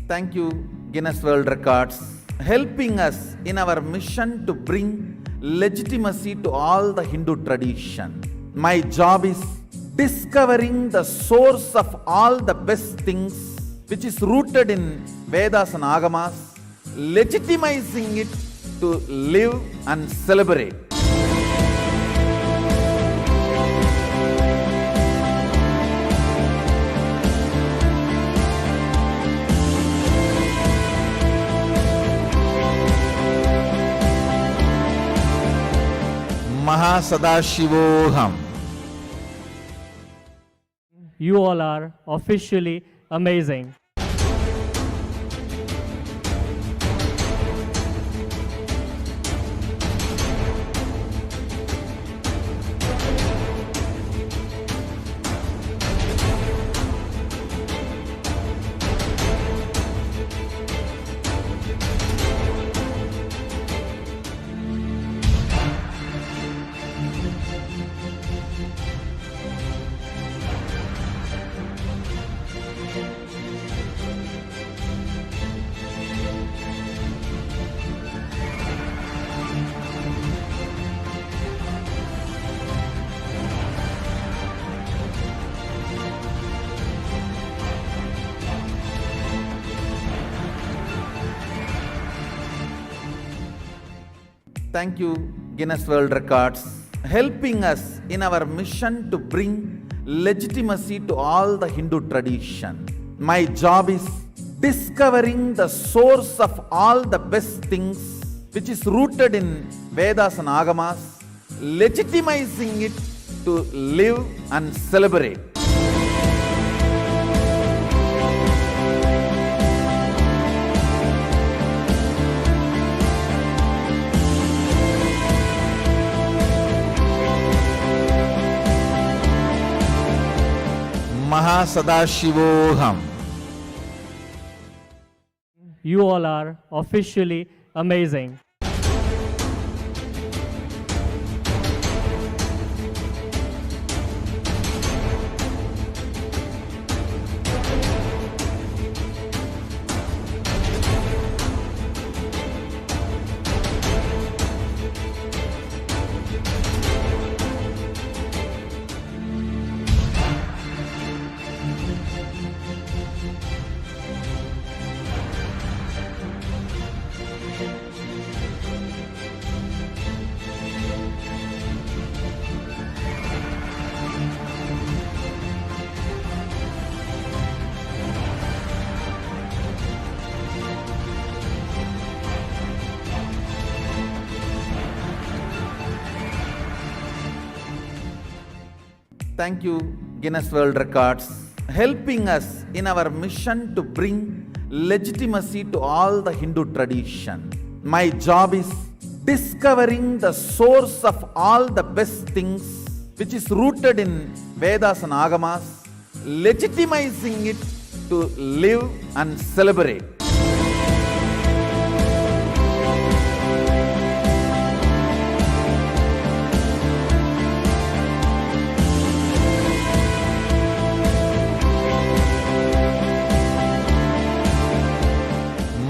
Thank you, Guinness World Records, helping us in our mission to bring legitimacy to all the Hindu tradition. My job is discovering the source of all the best things which is rooted in Vedas and Agamas, legitimizing it to live and celebrate. Mahasadaashivoham. You all are officially amazing. Thank you, Guinness World Records, helping us in our mission to bring legitimacy to all the Hindu tradition. My job is discovering the source of all the best things which is rooted in Vedas and Agamas, legitimizing it to live and celebrate. Mahasadaashivoham. You all are officially amazing. Thank you, Guinness World Records, helping us in our mission to bring legitimacy to all the Hindu tradition. My job is discovering the source of all the best things which is rooted in Vedas and Agamas, legitimizing it to live and celebrate.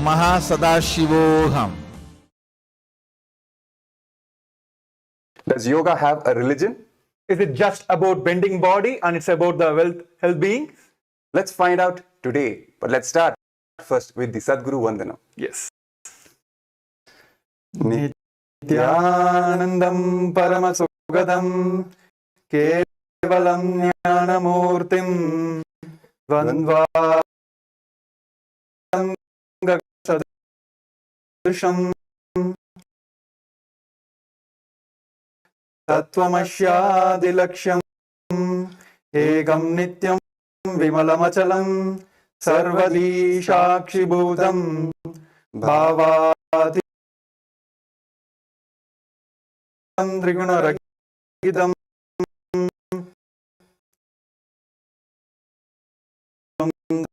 Mahasadaashivoham. Does yoga have a religion? Is it just about bending body and it's about the health being? Let's find out today. But let's start first with the Sadguru Vandana. Yes. Nithyanandam Paramashivoham Kevalam Jnanamurtim Vandva Tattvamashyaadilaksham Ekam Nityam Vimalamachalam Sarvadi Shakshibhutam Bhavati Trigunarakidam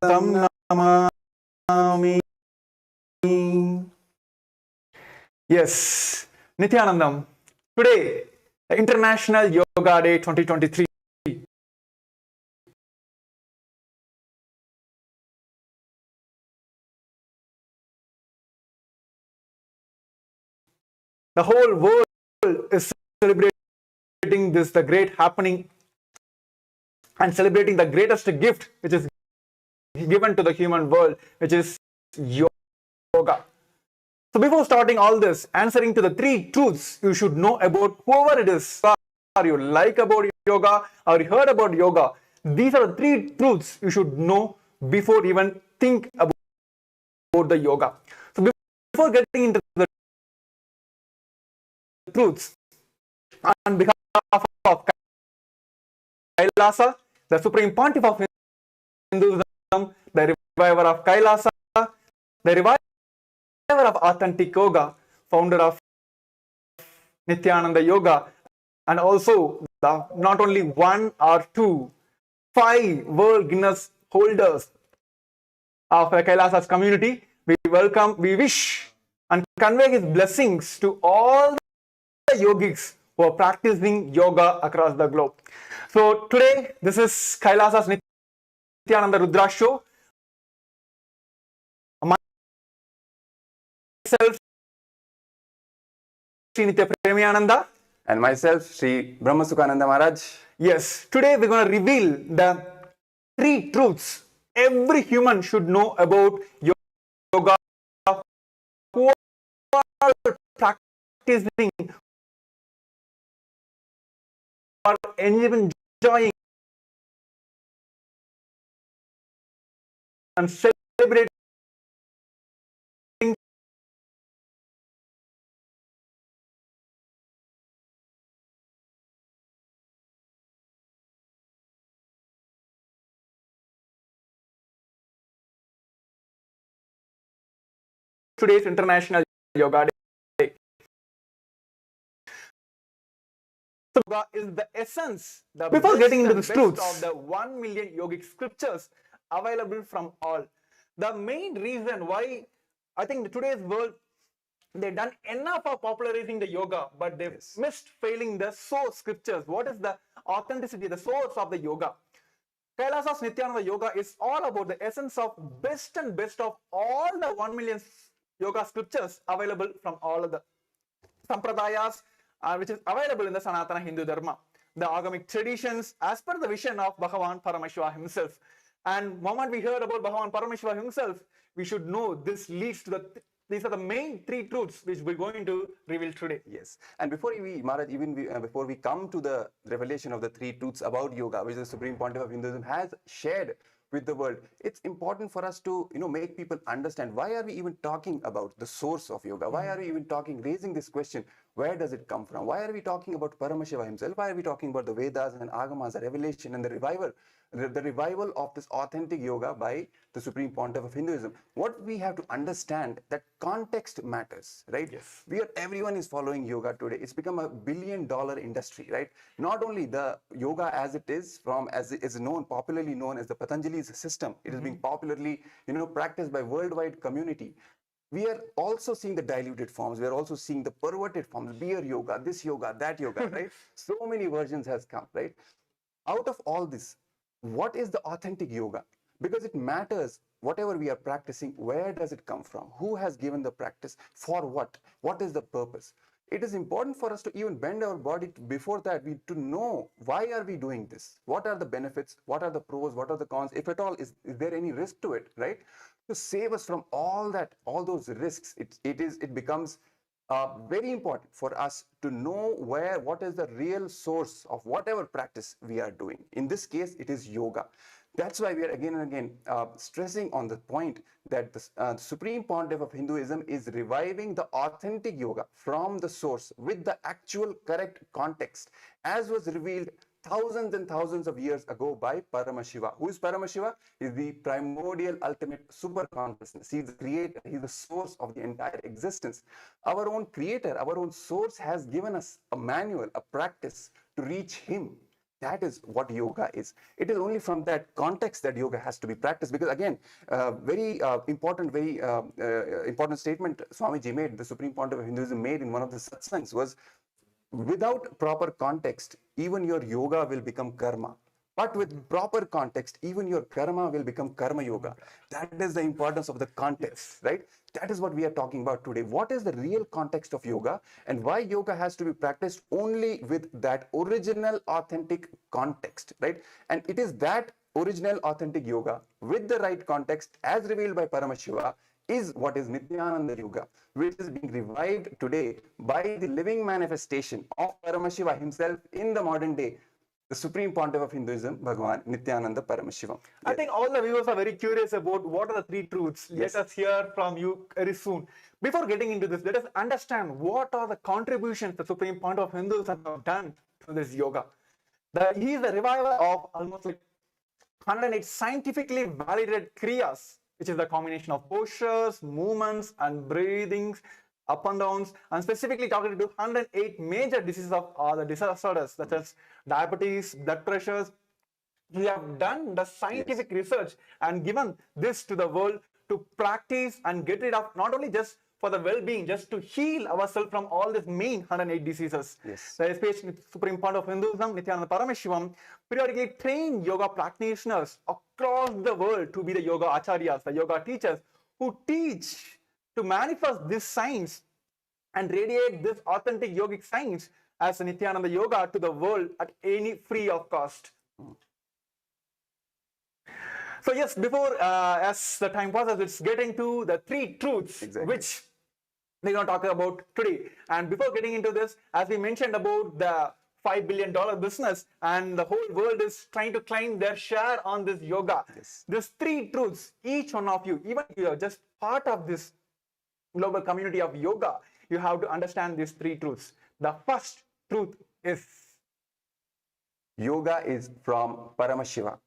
Tam Namami. Yes, Nithyanandam. Today, International Yoga Day 2023. The whole world is celebrating this, the great happening, and celebrating the greatest gift which is given to the human world, which is yoga. So before starting all this, answering to the three truths you should know about whoever it is, or you like about yoga, or you heard about yoga, these are the three truths you should know before even think about the yoga. So before getting into the truths, on behalf of KAILASA, the Supreme Pontiff of Hinduism, the reviver of KAILASA, the reviver of authentic yoga, founder of Nithyananda Yoga, and also the not only one or two, 5 world Guinness holders of Kailasa's community. We welcome, we wish and convey his blessings to all the yogis who are practicing yoga across the globe. So today, this is Kailasa's Nithyananda Rudra show. Myself, Sri Nithya Premiyananda, and myself, Sri Brahmasukhananda Maharaj. Yes, today we're going to reveal the 3 truths every human should know about yoga, who are practicing, or enjoying and celebrating today's International Yoga Day. So yoga is the essence. Before getting into the truths of the 1 million yogic scriptures available from all, the main reason why I think today's world, they've done enough of popularizing the yoga, but they've missed failing the source scriptures. What is the authenticity, the source of the yoga? Kailasa's Nithyananda Yoga is all about the essence of best and best of all the 1 million yoga scriptures available from all of the sampradayas, which is available in the Sanatana Hindu Dharma, the agamic traditions as per the vision of Bhagavan Paramashivoham himself. And moment we heard about Bhagavan Paramashivoham himself, we should know this leads to these are the main 3 truths which we're going to reveal today. Yes, and before Maharaj, before we come to the revelation of the 3 truths about yoga, which the Supreme Pontiff of Hinduism has shared with the world, it's important for us to make people understand why are we even talking about the source of yoga. Why are we even raising this question? Where does it come from? Why are we talking about Paramashiva himself? Why are we talking about the Vedas and Agamas, the revelation and the revival of this authentic yoga by the Supreme Pontiff of Hinduism? What we have to understand that context matters, right? Yes. Everyone is following yoga today. It's become a $1 billion industry, right? Not only the yoga as it is popularly known as the Patanjali's system. It is being popularly, practiced by worldwide community. We are also seeing the diluted forms. We are also seeing the perverted forms, beer yoga, this yoga, that yoga, right? So many versions has come, right? Out of all this, what is the authentic yoga? Because it matters, whatever we are practicing, where does it come from? Who has given the practice? For what? What is the purpose? It is important for us to even bend our body before that, to know why are we doing this? What are the benefits? What are the pros? What are the cons? If at all, is there any risk to it, right? To save us from all those risks, it becomes very important for us to know what is the real source of whatever practice we are doing. In this case, it is yoga. That's why we are again and again stressing on the point that the Supreme Pontiff of Hinduism is reviving the authentic yoga from the source with the actual correct context, as was revealed thousands and thousands of years ago by Paramashiva. Who is Paramashiva? He is the primordial ultimate super consciousness. He is the creator. He is the source of the entire existence. Our own creator, our own source has given us a manual, a practice to reach him. That is what yoga is. It is only from that context that yoga has to be practiced. Because again, very important statement Swamiji made, the Supreme Pontiff of Hinduism made in one of the satsangs was, without proper context, even your yoga will become karma. But with proper context, even your karma will become karma yoga. That is the importance of the context, right? That is what we are talking about today. What is the real context of yoga and why yoga has to be practiced only with that original, authentic context, right? And it is that original, authentic yoga with the right context as revealed by Paramashiva is what is Nithyananda Yoga, which is being revived today by the living manifestation of Paramashiva himself in the modern day, the Supreme Pontiff of Hinduism, Bhagavan Nithyananda Paramashivam. I think all the viewers are very curious about what are the three truths. Yes. Let us hear from you very soon. Before getting into this, let us understand what are the contributions the Supreme Pontiff of Hinduism have done to this yoga. He is the reviver of almost like 108 scientifically validated kriyas, which is the combination of postures, movements, and breathings, up and downs, and specifically talking to 108 major diseases of the disorders such as diabetes, blood pressures. We have done the scientific research and given this to the world to practice and get rid of, not only just for the well-being, just to heal ourselves from all these main 108 diseases. Yes. The especially Supreme Pontiff of Hinduism, Nithyananda Paramashivam, periodically train yoga practitioners across the world to be the yoga acharyas, the yoga teachers, who teach to manifest this science and radiate this authentic yogic science as a Nithyananda Yoga to the world at any free of cost. So yes, before as the time passes, let's get into the three truths which we're going to talk about today. And before getting into this, as we mentioned about the $5 billion business and the whole world is trying to claim their share on this yoga. Yes. These three truths, each one of you, even if you are just part of this global community of yoga, you have to understand these three truths. The first truth is Yoga is from Paramashiva.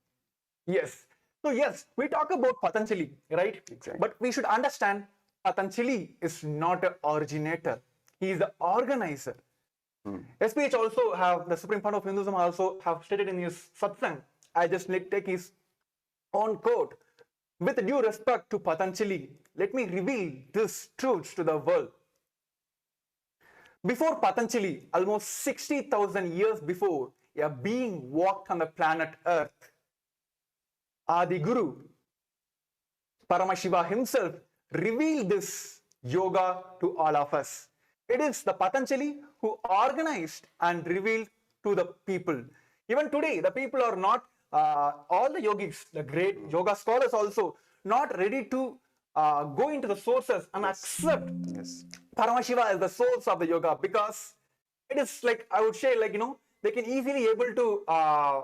yes. So yes, we talk about Patanjali, right? Exactly. But we should understand Patanjali is not an originator. He is the organizer. SPH also have, the Supreme Pontiff of Hinduism also have stated in his satsang, I just take his own quote, with due respect to Patanjali, let me reveal these truths to the world. Before Patanjali, almost 60,000 years before, a being walked on the planet Earth. Adi Guru, Paramashiva himself, revealed this yoga to all of us. It is the Patanjali who organized and revealed to the people. Even today, the people are not, all the yogis, the great yoga scholars also, not ready to go into the sources and accept Paramashiva as the source of the yoga, because it is like, I would say, like, you know, they can easily able to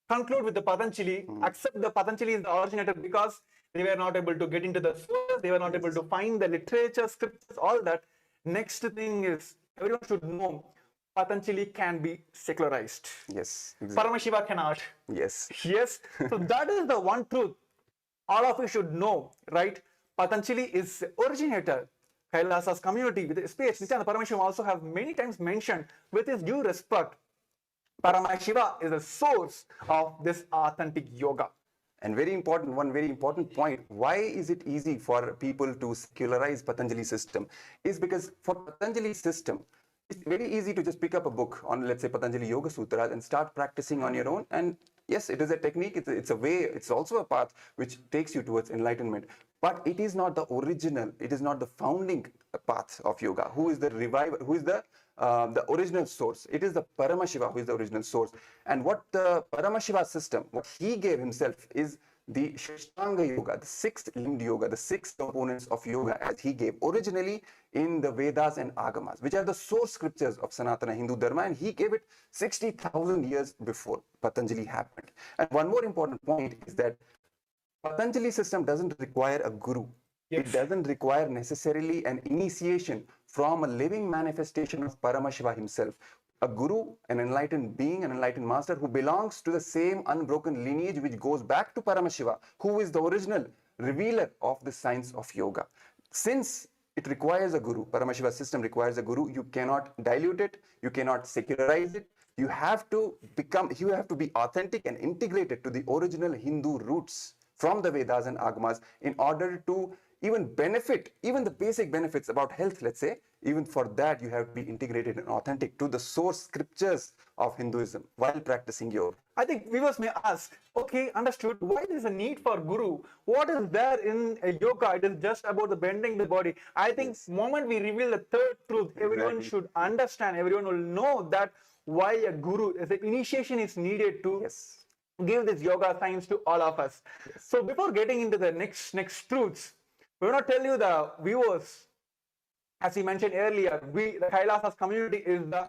conclude with the Patanjali, accept the Patanjali is the originator, because they were not able to get into the source, they were not able to find the literature, scriptures, all that. Next thing is, everyone should know, Patanjali can be secularized. Yes. Exactly. Paramashiva cannot. Yes. Yes. So that is the one truth all of you should know, right? Patanjali is the originator. KAILASA's community with SPH, Nithyananda Paramashivam also have many times mentioned with his due respect, Paramashiva is the source of this authentic yoga. And one very important point, why is it easy for people to secularize Patanjali system? Is because for Patanjali system, it's very easy to just pick up a book on, let's say, Patanjali Yoga Sutras and start practicing on your own. And yes, it is a technique, it's a way, it's also a path which takes you towards enlightenment. But it is not the original, it is not the founding path of yoga. Who is the reviver, who is the original source? It is the Paramashiva who is the original source. And what the Paramashiva system, what he gave himself is the Shishtanga Yoga, the six-limbed yoga, the six components of yoga as he gave originally in the Vedas and Agamas, which are the source scriptures of Sanatana Hindu Dharma, and he gave it 60,000 years before Patanjali happened. And one more important point is that Patanjali system doesn't require a guru. Yes. It doesn't require necessarily an initiation from a living manifestation of Paramashiva himself. A guru, an enlightened being, an enlightened master who belongs to the same unbroken lineage which goes back to Paramashiva, who is the original revealer of the science of yoga. Since it requires a guru, Paramashiva system requires a guru, you cannot dilute it, you cannot secularize it. You have to be authentic and integrated to the original Hindu roots from the Vedas and Agamas in order to even benefit, even the basic benefits about health, let's say, even for that you have to be integrated and authentic to the source scriptures of Hinduism while practicing yoga. I think viewers may ask, okay, understood, why there is a need for guru? What is there in a yoga? It is just about the bending the body. I think moment we reveal the third truth, everyone Exactly. should understand, everyone will know that why a guru, as an initiation is needed to Yes. give this yoga science to all of us. So before getting into the next truths, we want to tell you the viewers, as we mentioned earlier, the KAILASA's community is the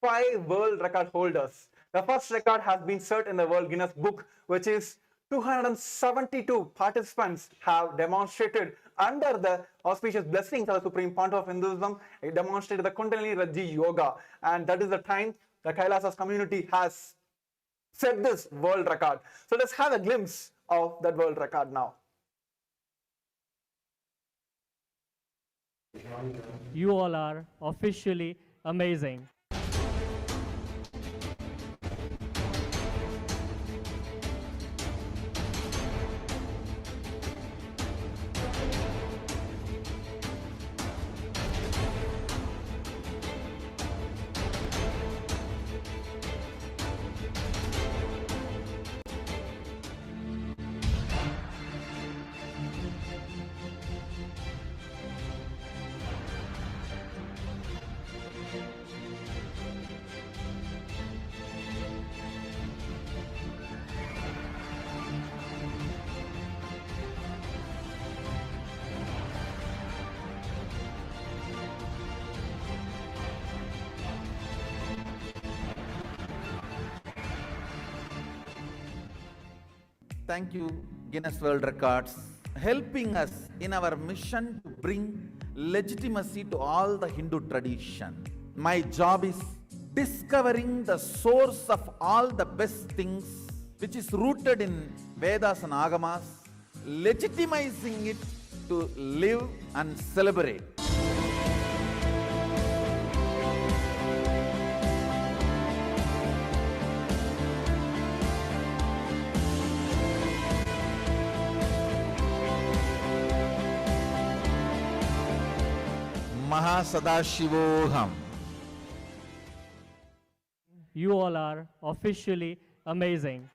5 world record holders. The first record has been set in the World Guinness Book, which is 272 participants have demonstrated under the auspicious blessings of the Supreme Pontiff of Hinduism. It demonstrated the Kundalini Raji Yoga, and that is the time the KAILASA's community has set this world record. So let's have a glimpse of that world record now. You all are officially amazing. Thank you, Guinness World Records, helping us in our mission to bring legitimacy to all the Hindu tradition. My job is discovering the source of all the best things, which is rooted in Vedas and Agamas, legitimizing it to live and celebrate. Sadashivoham. You all are officially amazing.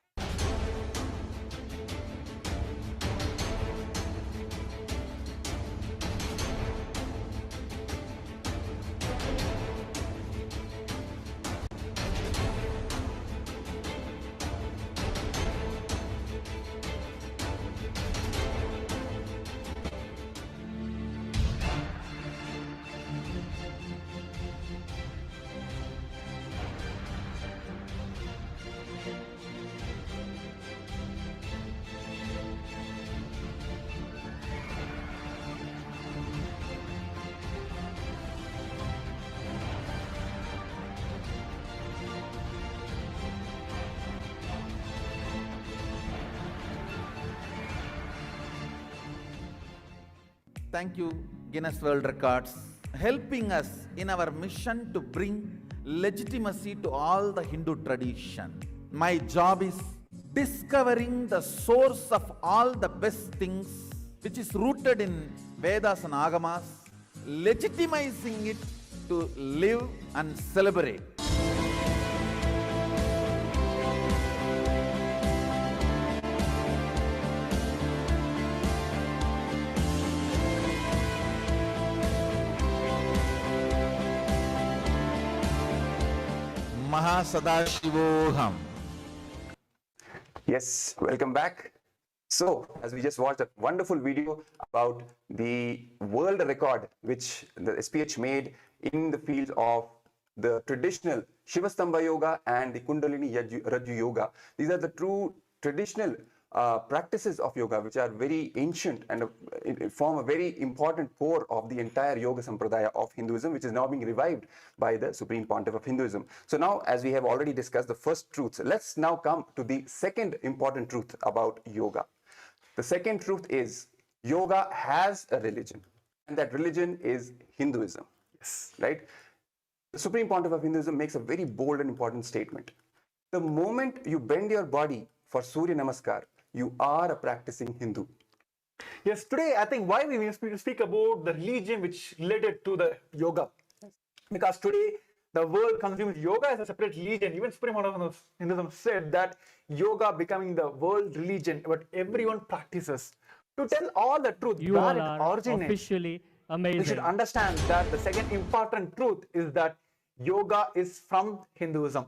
Thank you, Guinness World Records, helping us in our mission to bring legitimacy to all the Hindu tradition. My job is discovering the source of all the best things, which is rooted in Vedas and Agamas, legitimizing it to live and celebrate. Sadashivoham. Yes, welcome back. So, as we just watched a wonderful video about the world record which the SPH made in the field of the traditional Shivastambha Yoga and the Kundalini Raju Yoga. These are the true traditional practices of yoga which are very ancient and form a very important core of the entire yoga sampradaya of Hinduism, which is now being revived by the Supreme Pontiff of Hinduism. So now, as we have already discussed the first truths, let's now come to the second important truth about yoga. The second truth is yoga has a religion, and that religion is Hinduism. Yes, right? The Supreme Pontiff of Hinduism makes a very bold and important statement. The moment you bend your body for Surya Namaskar, you are a practicing Hindu. Yes, today I think why we will speak about the religion which related to the yoga. Because today the world consumes yoga as a separate religion. Even Supreme Pontiff of Hinduism said that yoga becoming the world religion, but everyone practices. To tell all the truth, You where all it are originates, officially we should amazing. understand that the second important truth is that yoga is from Hinduism.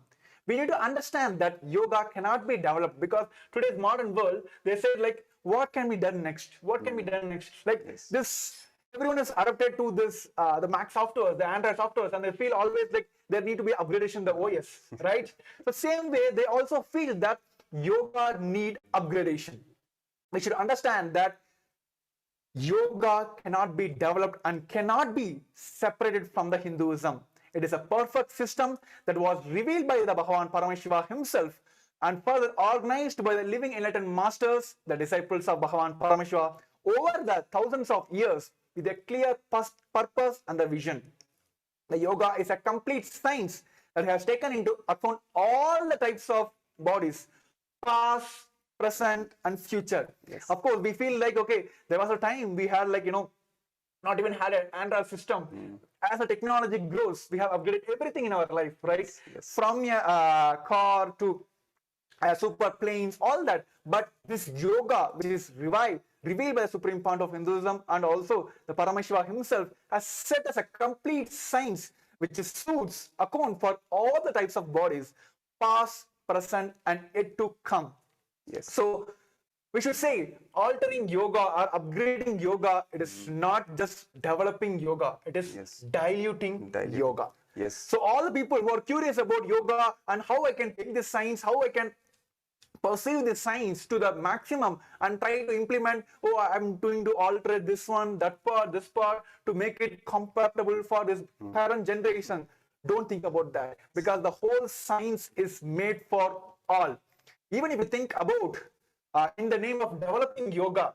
We need to understand that yoga cannot be developed because today's modern world, they say like, what can be done next? What can be done next? Like this, everyone is adapted to this, the Mac software, the Android softwares, and they feel always like there need to be upgradation, the OS, right? The same way, they also feel that yoga need upgradation. We should understand that yoga cannot be developed and cannot be separated from the Hinduism. It is a perfect system that was revealed by the Bhagavan Paramashivoham himself and further organized by the living enlightened masters, the disciples of Bhagavan Paramashivoham, over the thousands of years with a clear purpose and the vision. The yoga is a complete science that has taken into account all the types of bodies, past, present, and future. Yes. Of course, we feel like, okay, there was a time we had like, not even had an Android system. As the technology grows, we have upgraded everything in our life, right? Yes. From a car to super planes, all that. But this yoga, which is revealed by the Supreme Pontiff of Hinduism and also the Paramashiva himself, has set as a complete science which suits account for all the types of bodies, past, present, and yet to come. Yes. So we should say altering yoga or upgrading yoga, it is not just developing yoga, it is diluting yoga. Yes. So all the people who are curious about yoga and how I can take this science, how I can perceive the science to the maximum and try to implement, I'm going to alter this one, that part, this part to make it compatible for this current generation. Don't think about that because the whole science is made for all. Even if you think about in the name of developing yoga,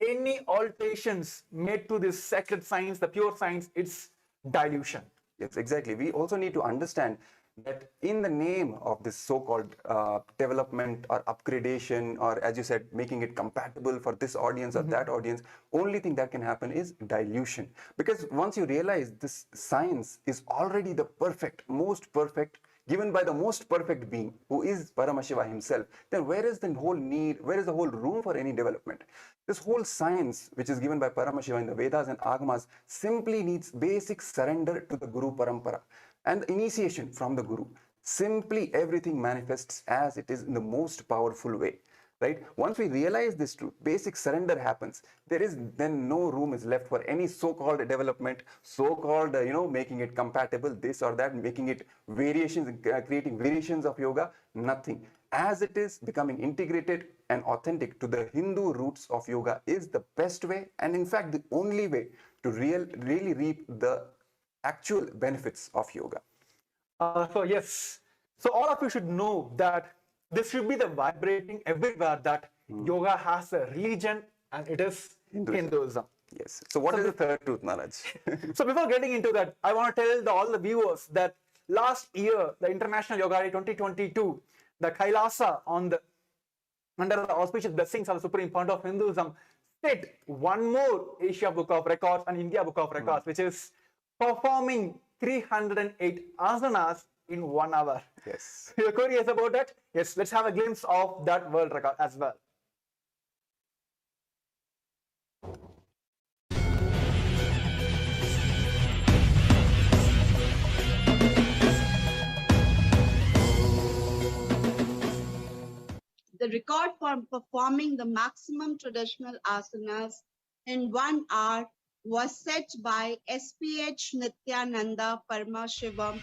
any alterations made to this sacred science, the pure science, it's dilution. Yes, exactly. We also need to understand that in the name of this so-called development or upgradation, or as you said, making it compatible for this audience or that audience, only thing that can happen is dilution. Because once you realize this science is already the perfect, most perfect, given by the most perfect being, who is Paramashiva himself, then where is the whole need, where is the whole room for any development? This whole science, which is given by Paramashiva in the Vedas and Agamas, simply needs basic surrender to the Guru Parampara and the initiation from the Guru. Simply everything manifests as it is in the most powerful way. Right? Once we realize this truth, basic surrender happens. There is then no room is left for any so-called development, so-called, making it compatible, this or that, making it variations, creating variations of yoga, nothing. As it is, becoming integrated and authentic to the Hindu roots of yoga is the best way, and in fact, the only way to really reap the actual benefits of yoga. So all of you should know that this should be the vibrating everywhere that yoga has a religion and it is Hinduism. Yes. So what is the third truth, Maharaj? So before getting into that, I want to tell all the viewers that last year, the International Yoga Day 2022, the KAILASA under the auspicious blessings of the Supreme Pontiff of Hinduism, set one more Asia Book of Records and India Book of Records, which is performing 308 asanas in 1 hour. Yes. You're curious about that? Yes, let's have a glimpse of that world record as well. The record for performing the maximum traditional asanas in 1 hour was set by SPH Nithyananda Paramashivam.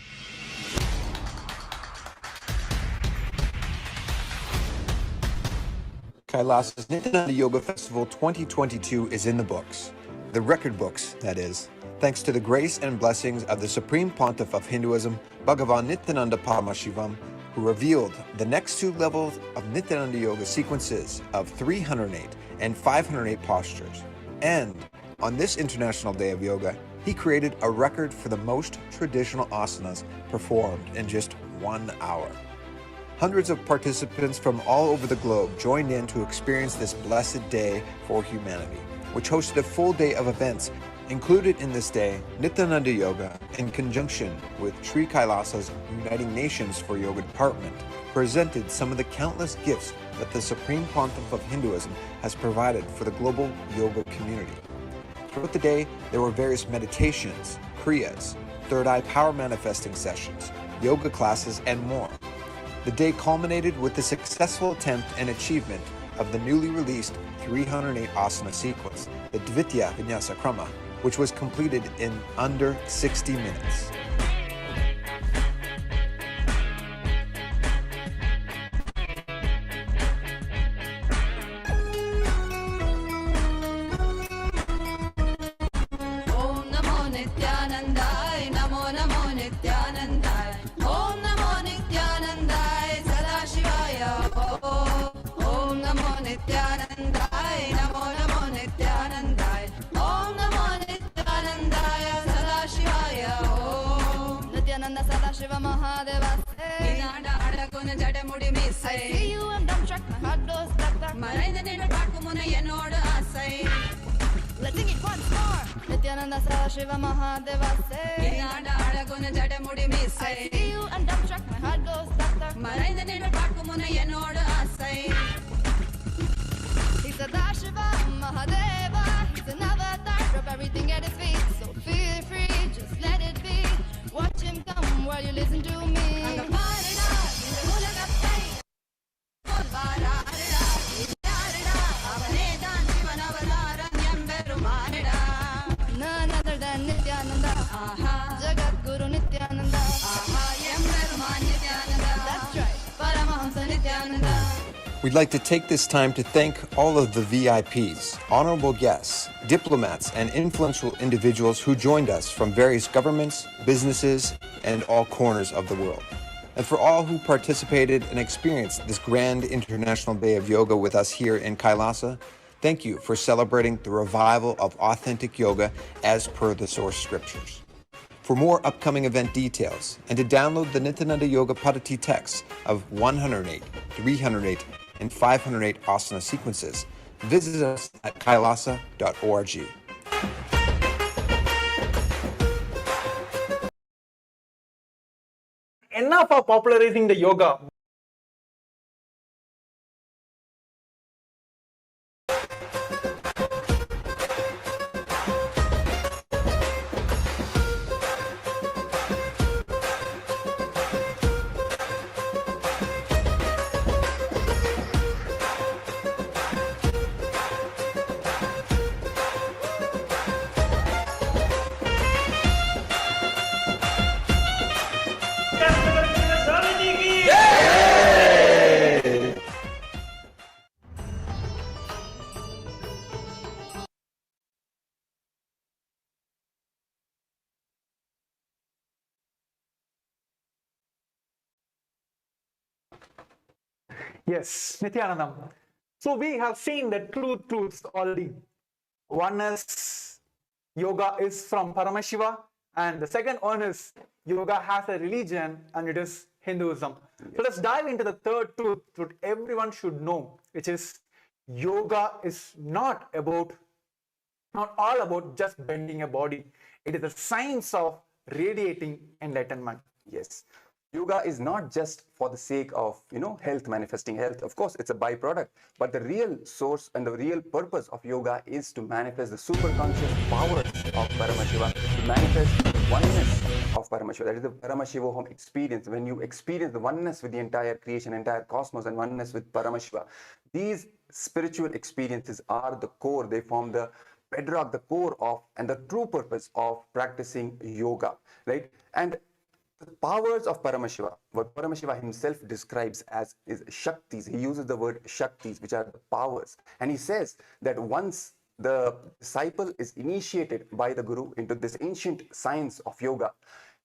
KAILASA's Nithyananda Yoga Festival 2022 is in the books. The record books, that is, thanks to the grace and blessings of the Supreme Pontiff of Hinduism, Bhagavan Nityananda Paramashivam, who revealed the next 2 levels of Nithyananda Yoga sequences of 308 and 508 postures. And on this International Day of Yoga, he created a record for the most traditional asanas performed in just 1 hour. Hundreds of participants from all over the globe joined in to experience this blessed day for humanity. which hosted a full day of events. Included in this day, Nityananda Yoga, in conjunction with Sri KAILASA's Uniting Nations for Yoga Department, presented some of the countless gifts that the Supreme Pontiff of Hinduism has provided for the global yoga community. Throughout the day, there were various meditations, kriyas, third eye power manifesting sessions, yoga classes, and more. The day culminated with the successful attempt and achievement of the newly released 308 asana sequence, the Dvitya Vinyasa Krama, which was completed in under 60 minutes. Om Namo Nityanandaya, Namo Namo Nityanandaya. Om Namo Nityanandaya, Sadashivaya. Om Namo Nityanandaya, Namo Namo Nityanandaya. Om Namo Nityanandaya, Sadashivaya. Nityananda Sadashiva Mahadeva. Inada Adaguna Jadamudi Misai. I see you and dumbstruck, my heart goes duck duck. Maraina Nina Pakumuna Yenoda Asai. Let's sing it once more. Nityananda Sadashiva Mahadeva say. Inada Adaguna Jadamudi Misai. I see you and dumbstruck, my heart goes duck duck. Maraina Nina Pakumuna Yenoda Asai. He's Sadashiva Mahadeva. He's an avatar, drop everything at his feet. So feel free, just let it be. Watch him come while you listen to me. None other than Nityananda. Jagat Guru Nityananda. That's right, Paramahamsa Nityananda. We'd like to take this time to thank all of the VIPs, honorable guests, diplomats, and influential individuals who joined us from various governments, businesses, and all corners of the world. And for all who participated and experienced this grand international day of yoga with us here in Kailasa, thank you for celebrating the revival of authentic yoga as per the source scriptures. For more upcoming event details and to download the Nityananda Yoga Padati texts of 108, 308, and 508 asana sequences, visit us at kailasa.org. Enough of popularizing the yoga. Yes, Nityanandam. So we have seen the truths already. One is yoga is from Paramashiva, and the second one is yoga has a religion and it is Hinduism. So let's dive into the third truth that everyone should know, which is yoga is not all about just bending a body. It is a science of radiating enlightenment. Yes. Yoga is not just for the sake of, health, manifesting health. Of course, it's a byproduct. But the real source and the real purpose of yoga is to manifest the superconscious power of Paramashiva, to manifest the oneness of Paramashiva. That is the Paramashivoham experience. When you experience the oneness with the entire creation, entire cosmos, and oneness with Paramashiva, these spiritual experiences are the core. They form the bedrock, the core of, and the true purpose of practicing yoga, right? And the powers of Paramashiva, what Paramashiva himself describes as is Shaktis. He uses the word Shaktis, which are the powers. And he says that once the disciple is initiated by the Guru into this ancient science of yoga,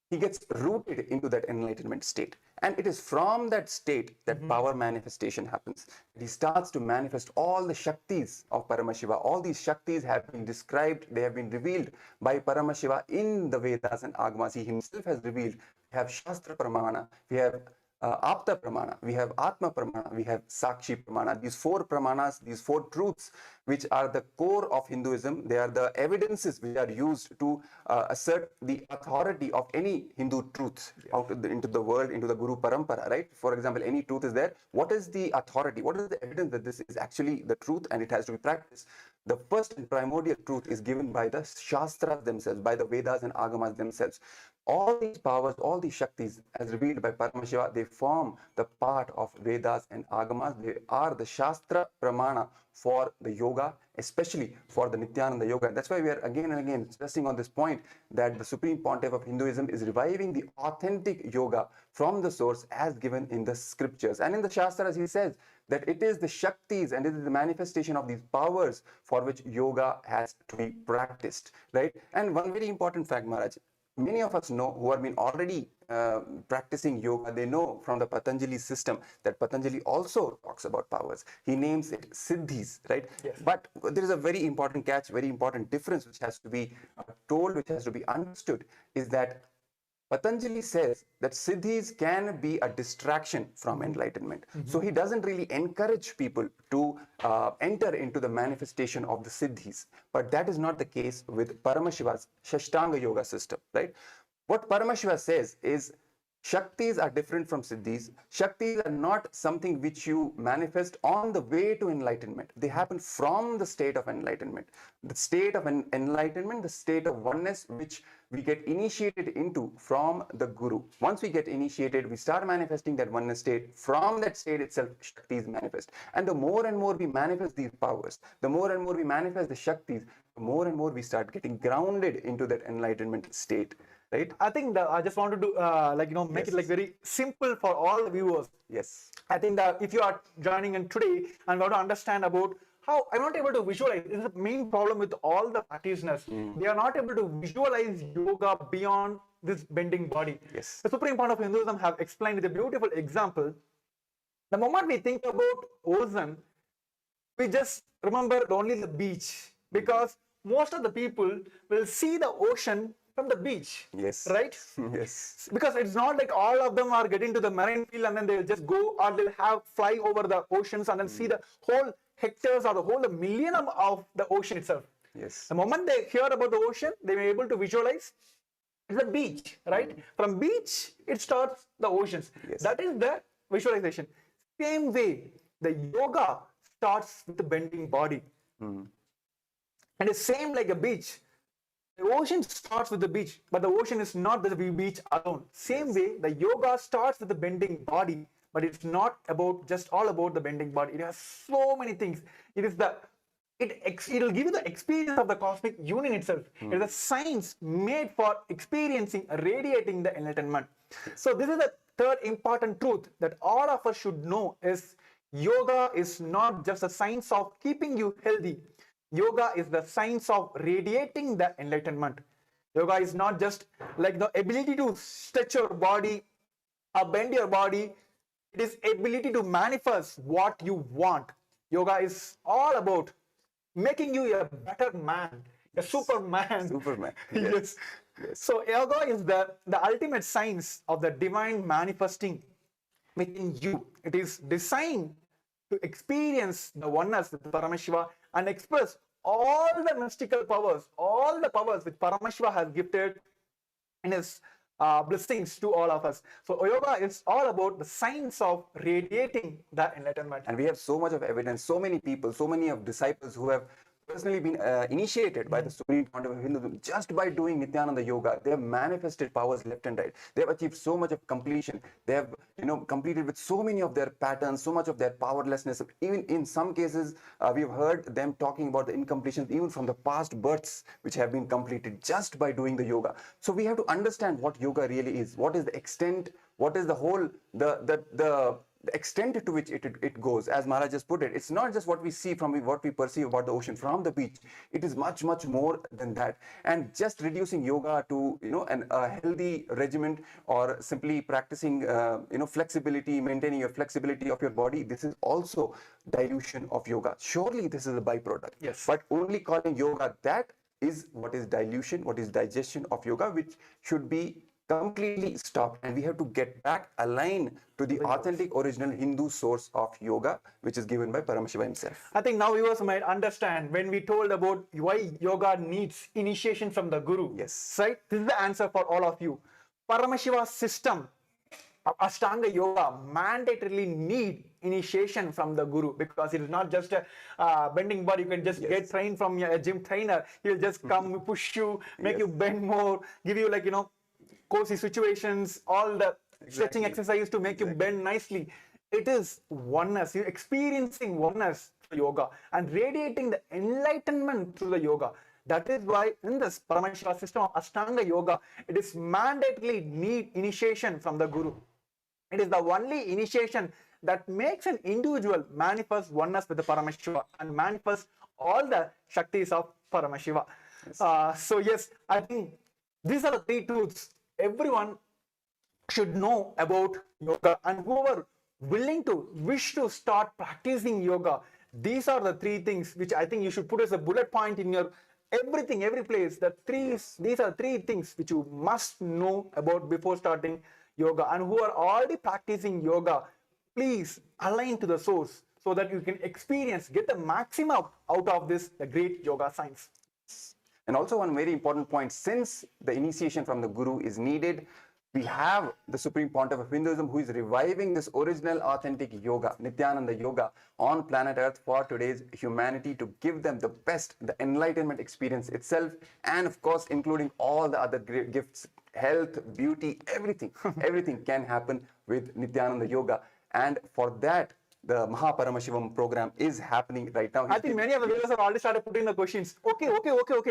he gets rooted into that enlightenment state. And it is from that state that power manifestation happens. He starts to manifest all the Shaktis of Paramashiva. All these Shaktis have been described, they have been revealed by Paramashiva in the Vedas and Agamas. He himself has revealed. We have Shastra Pramana, we have Apta Pramana, we have Atma Pramana, we have Sakshi Pramana. These four pramanas, these four truths, which are the core of Hinduism, they are the evidences which are used to assert the authority of any Hindu truth out into the world, into the Guru Parampara, right? For example, any truth is there. What is the authority? What is the evidence that this is actually the truth and it has to be practiced? The first and primordial truth is given by the Shastras themselves, by the Vedas and Agamas themselves. All these powers, all these Shaktis, as revealed by Paramashiva, they form the part of Vedas and Agamas. They are the Shastra Pramana for the yoga, especially for the Nithyananda Yoga. That's why we are again and again stressing on this point that the Supreme Pontiff of Hinduism is reviving the authentic yoga from the source as given in the scriptures. And in the Shastras, he says that it is the Shaktis and it is the manifestation of these powers for which yoga has to be practiced, right? And one very important fact, Maharaj, many of us know who have been already practicing yoga, they know from the Patanjali system that Patanjali also talks about powers. He names it siddhis, right? Yes. But there is a very important catch, very important difference which has to be told, which has to be understood, is that Patanjali says that siddhis can be a distraction from enlightenment. So he doesn't really encourage people to enter into the manifestation of the siddhis. But that is not the case with Paramashiva's Shashtanga Yoga system, right? What Paramashiva says is Shaktis are different from Siddhis. Shaktis are not something which you manifest on the way to enlightenment. They happen from the state of enlightenment. The state of enlightenment, the state of oneness, which we get initiated into from the Guru. Once we get initiated, we start manifesting that oneness state. From that state itself, Shaktis manifest. And the more and more we manifest these powers, the more and more we manifest the Shaktis, the more and more we start getting grounded into that enlightenment state. Right? I think that I just wanted to make it like very simple for all the viewers. Yes. I think that if you are joining in today and want to understand about how I'm not able to visualize, this is the main problem with all the practitioners. They are not able to visualize yoga beyond this bending body. Yes. The Supreme Pontiff of Hinduism have explained with a beautiful example. The moment we think about ocean, we just remember only the beach, because most of the people will see the ocean from the beach. Yes. Right? Yes. Because it's not like all of them are getting to the marine field and then they'll just go, or they'll have fly over the oceans and then see the whole hectares or the whole millennium of the ocean itself. Yes. The moment they hear about the ocean, they may be able to visualize it's a beach, right? From beach, it starts the oceans. Yes. That is the visualization. Same way, the yoga starts with the bending body. And it's same like a beach. The ocean starts with the beach, but the ocean is not the beach alone. Same way, the yoga starts with the bending body, but it's not about just all about the bending body. It has so many things. It is the it'll give you the experience of the cosmic union itself. It is a science made for experiencing, radiating the enlightenment. So this is the third important truth that all of us should know is yoga is not just a science of keeping you healthy. Yoga is the science of radiating the enlightenment. Yoga is not just like the ability to stretch your body or bend your body. It is ability to manifest what you want. Yoga is all about making you a better man, a Superman. Superman. Yes. Yes. So yoga is the ultimate science of the divine manifesting within you. It is designed to experience the oneness with Paramashiva and express all the mystical powers, all the powers which Paramashiva has gifted in his blessings to all of us. So yoga is all about the science of radiating the enlightenment. And we have so much of evidence, so many people, so many of disciples who have personally been initiated by the Supreme Pontiff of Hinduism just by doing Nithyananda Yoga. They have manifested powers left and right. They have achieved so much of completion. They have, completed with so many of their patterns, so much of their powerlessness. Even in some cases, we've heard them talking about the incompletions even from the past births which have been completed just by doing the yoga. So we have to understand what yoga really is. What is the extent? What is the whole, the extent to which it goes, as Maharaj just put it. It's not just what we see from what we perceive about the ocean from the beach. It is much, much more than that. And just reducing yoga to, a healthy regimen or simply practicing, flexibility, maintaining your flexibility of your body, this is also dilution of yoga. Surely this is a byproduct. Yes. But only calling yoga that is what is dilution, what is digestion of yoga, which should be completely stopped, and we have to get back aligned to the authentic original Hindu source of yoga, which is given by Paramashiva himself. I think now viewers might understand when we told about why yoga needs initiation from the Guru. Yes. Right? This is the answer for all of you. Paramashiva's system of Ashtanga Yoga mandatorily need initiation from the Guru, because it is not just a bending body. You can just get trained from a gym trainer. He'll just come, push you, make you bend more, give you cozy situations, all the stretching exercise to make you bend nicely. It is oneness. You're experiencing oneness through yoga and radiating the enlightenment through the yoga. That is why in this Paramashiva system of Ashtanga Yoga, it is mandatorily need initiation from the Guru. It is the only initiation that makes an individual manifest oneness with the Paramashiva and manifest all the Shaktis of Paramashiva. So yes, I think these are the three truths everyone should know about yoga, and whoever wish to start practicing yoga, these are the three things which I think you should put as a bullet point in your everything, every place. These are three things which you must know about before starting yoga. And who are already practicing yoga, please align to the source so that you can get the maximum out of this, the great yoga science. And also one very important point, since the initiation from the Guru is needed, we have the Supreme Pontiff of Hinduism who is reviving this original authentic yoga, Nithyananda Yoga, on planet Earth for today's humanity, to give them the best, the enlightenment experience itself, and of course including all the other great gifts, health, beauty, everything. Everything can happen with Nithyananda Yoga. And for that, the Paramashivoham program is happening right now. I think many of the viewers have already started putting the questions. Okay,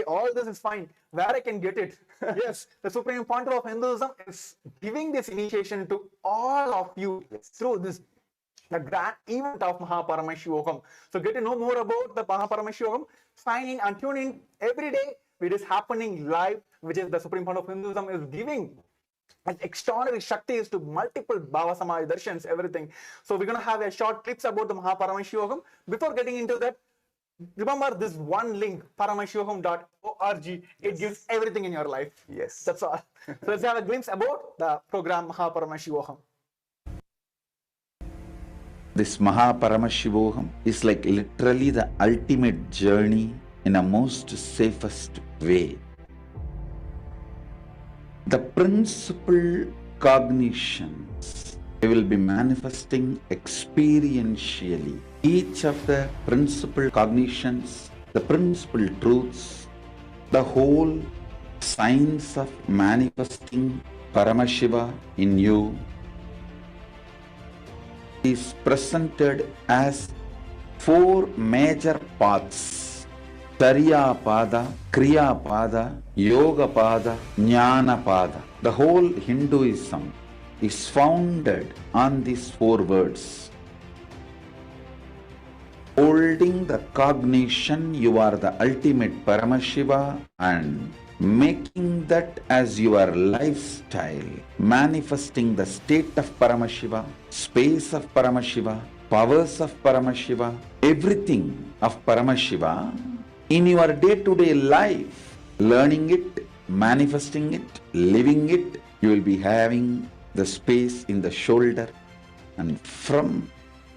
all this is fine. Where I can get it? Yes, the Supreme Pontiff of Hinduism is giving this initiation to all of you through this, the grand event of Paramashivoham. So get to know more about the Paramashivoham. Sign in and tune in every day. It is happening live, which is the Supreme Pontiff of Hinduism is giving an extraordinary Shaktis to multiple Bhava Samaj Darshans, everything. So we're going to have a short clips about the Paramashivoham. Before getting into that, remember this one link, paramashivoham.org. It gives everything in your life. Yes. That's all. So let's have a glimpse about the program Paramashivoham. This Paramashivoham is like literally the ultimate journey in a most safest way. The principal cognitions they will be manifesting experientially. Each of the principal cognitions, the principal truths, the whole science of manifesting Paramashiva in you is presented as four major paths: Sarya Pada, Kriya Pada, Yoga Pada, Jnana Pada. The whole Hinduism is founded on these four words. Holding the cognition you are the ultimate Paramashiva and making that as your lifestyle, manifesting the state of Paramashiva, space of Paramashiva, powers of Paramashiva, everything of Paramashiva in your day-to-day life, learning it, manifesting it, living it. You will be having the space in the shoulder, and from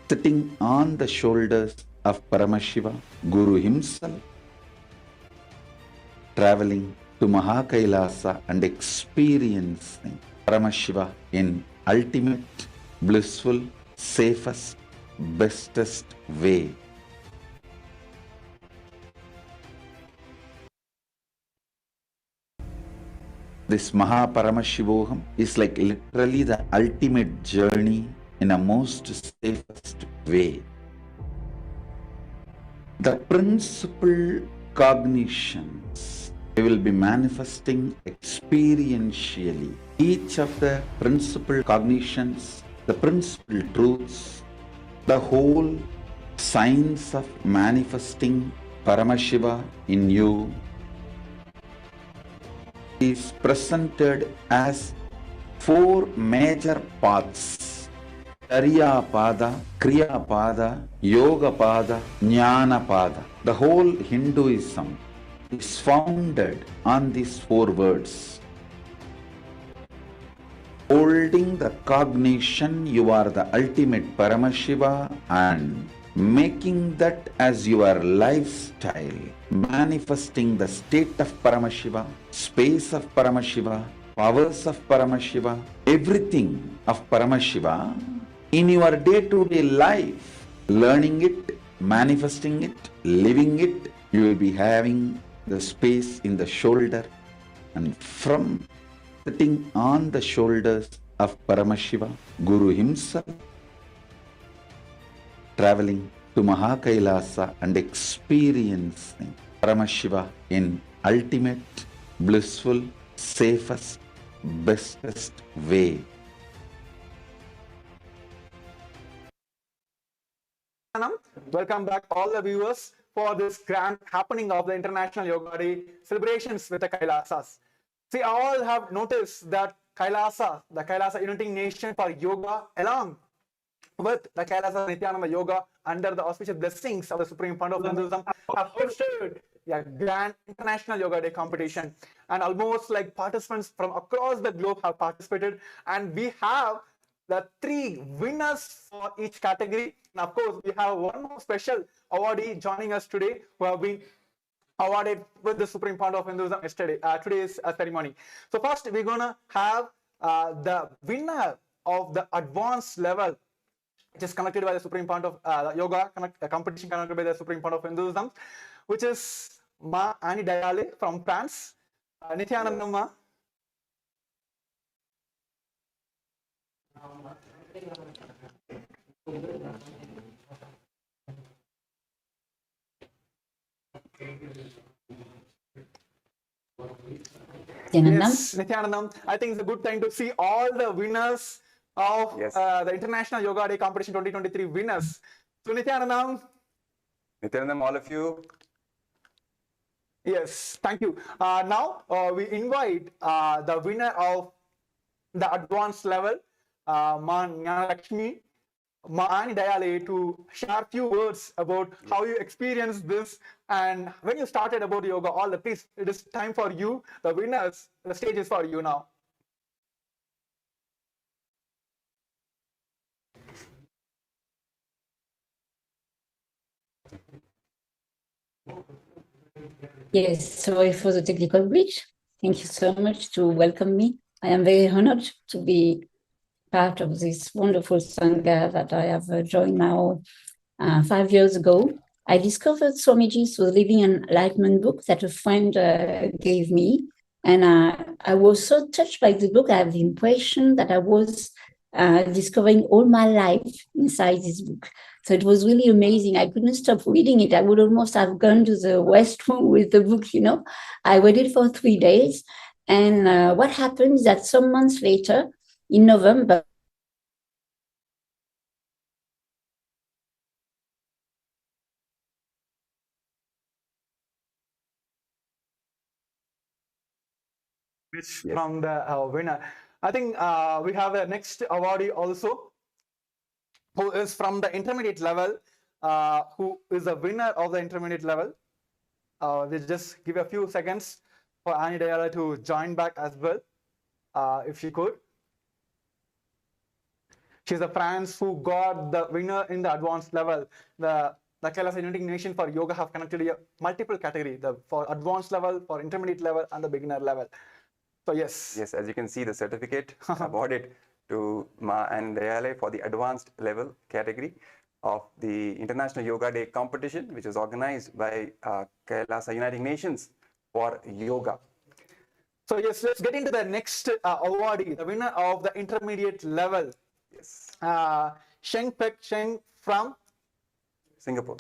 sitting on the shoulders of Paramashiva, Guru himself, traveling to KAILASA and experiencing Paramashiva in ultimate, blissful, safest, bestest way. This Paramashivoham is like literally the ultimate journey in a most safest way. The principal cognitions they will be manifesting experientially. Each of the principal cognitions, the principal truths, the whole science of manifesting Paramashiva in you is presented as four major paths: Sarya Pada, Kriya Pada, Yoga Pada, Jnana Pada. The whole Hinduism is founded on these four words. holding the cognition you are the ultimate Paramashiva and making that as your lifestyle, manifesting the state of Paramashiva, space of Paramashiva, powers of Paramashiva, everything of Paramashiva in your day-to-day life, learning it, manifesting it, living it, you will be having the space in the shoulder, and from sitting on the shoulders of Paramashiva, Guru himself, traveling to KAILASA and experiencing Paramashiva in ultimate, blissful, safest, bestest way. Welcome back all the viewers for this grand happening of the International Yoga Day celebrations with the Kailasas. See, all have noticed that KAILASA, the KAILASA Uniting Nation for Yoga, along with the KAILASA Nithyananda Yoga, under the auspicious blessings of the Supreme Pontiff of Hinduism, have hosted a grand International Yoga Day competition. And almost like participants from across the globe have participated. And we have the 3 winners for each category. And of course, we have one more special awardee joining us today who have been awarded with the Supreme Pontiff of Hinduism yesterday, today's ceremony. So first, we're going to have the winner of the advanced level, which is conducted by the Supreme Pontiff of Yoga competition conducted by the Supreme Pontiff of Hinduism, which is Ma Annie Dayale from France. Nithyananda Ma. Yes, Nithyanandam, I think it's a good time to see all the winners of the International Yoga Day Competition 2023 winners. So Nithyanandam, all of you. Yes, thank you. Now we invite the winner of the advanced level, Ma Lakshmi, Ma Annie Dayale, to share a few words about how you experienced this and when you started about yoga. All the please, it is time for you, the winners. The stage is for you now. Yes, sorry for the technical glitch. Thank you so much to welcome me. I am very honored to be part of this wonderful Sangha that I have joined now 5 years ago. I discovered Swamiji's Living an Enlightenment book that a friend gave me. And I was so touched by the book. I have the impression that I was discovering all my life inside this book. So it was really amazing. I couldn't stop reading it. I would almost have gone to the restroom with the book, you know. I read it for 3 days. And what happened is that some months later, in November, from the winner. I think we have a next awardee also, who is from the intermediate level, who is a winner of the intermediate level. We'll just give a few seconds for Annie Dayala to join back as well, if she could. She's a France who got the winner in the advanced level. The KAILASA Uniting Nation for Yoga have connected a multiple category, for advanced level, for intermediate level, and the beginner level. So yes. Yes, as you can see, the certificate awarded to Ma and Dayale for the advanced level category of the International Yoga Day competition, which is organized by KAILASA Uniting Nations for Yoga. So yes, let's get into the next awardee, the winner of the intermediate level. Yes. Sheng Pek Cheng from Singapore.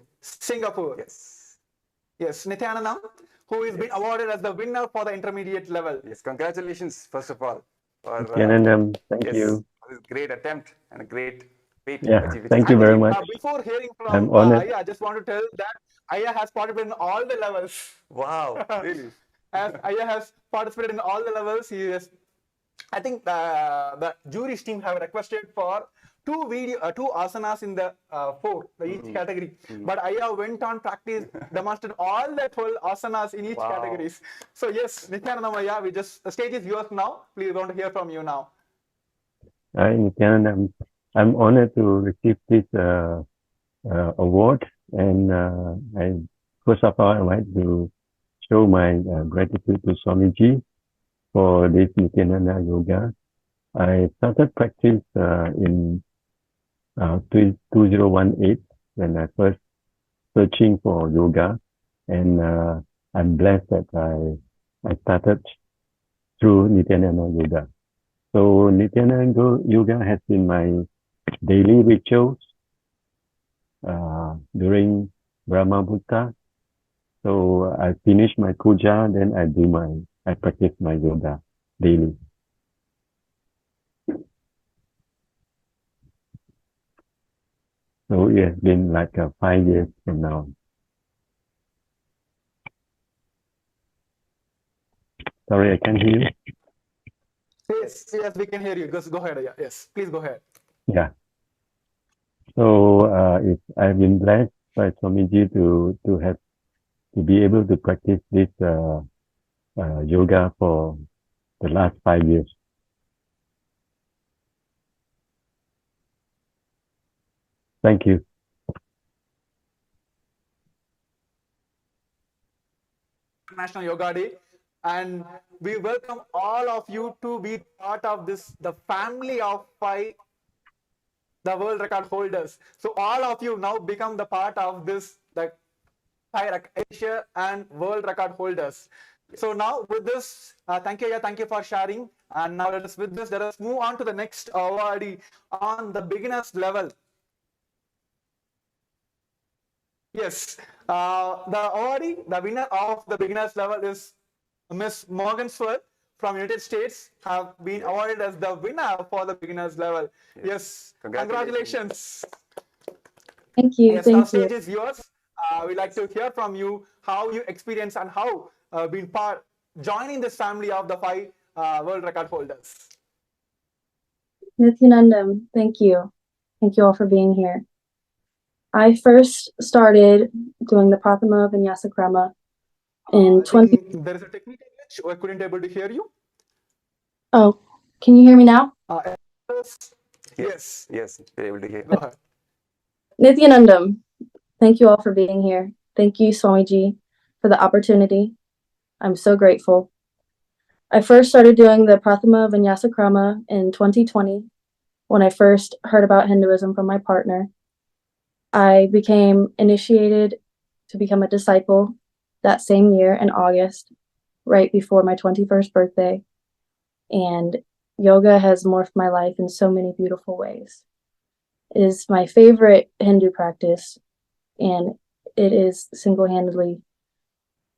Yes. Yes, Nithyanandam, who is being awarded as the winner for the intermediate level. Yes, congratulations, first of all. For, thank you. For this great attempt and a great feat. Yeah, thank you very much. Before hearing I'm from honored. Aya, I just want to tell that Aya has participated in all the levels. Wow, really? As Aya has participated in all the levels, he has, I think the jury's team have requested for two asanas in the each category. But Aya went on practice, demonstrated all the 12 asanas in each categories. So yes, Nithyanandam Aya, the stage is yours now. Please want to hear from you now. Hi, Nithyananda. I'm honored to receive this award, and first of all, I would like to show my gratitude to Swamiji for this Nithyananda Yoga. I started practice in 2018 when I first searching for yoga, and I'm blessed that I started through Nithyananda Yoga. So Nithyananda Yoga has been my daily rituals during Brahma Bhuta. So I finish my puja, then I practice my yoga daily. So it has been like 5 years from now. Sorry, I can't hear you. Yes, yes, we can hear you. Go ahead. Yeah, yes, please go ahead. Yeah. So I've been blessed by Swamiji to be able to practice this yoga for the last 5 years. Thank you. International Yoga Day, and we welcome all of you to be part of this, the family of 5, the world record holders. So all of you now become the part of this, the Asia and world record holders. So now with this, thank you for sharing. And now let us move on to the next awardee on the beginners level. Yes, the awardee, the winner of the beginners level is Miss Morgansworth from United States, have been awarded as the winner for the beginners level. Yes, congratulations. Thank you. Yes, now Thank stage you. is yours. We'd like to hear from you how you experience and how been joining this family of the 5 world record holders. Nithyanandam, thank you. Thank you all for being here. I first started doing the Prathama Vinyasa Krama in 20. There is a technical glitch. I couldn't able to hear you. Oh, can you hear me now? Yes, we're able to hear. Go ahead. Nithyanandam, thank you all for being here. Thank you, Swamiji, for the opportunity. I'm so grateful. I first started doing the Prathama Vinyasa Krama in 2020 when I first heard about Hinduism from my partner. I became initiated to become a disciple that same year in August, right before my 21st birthday. And yoga has morphed my life in so many beautiful ways. It is my favorite Hindu practice, and it is single-handedly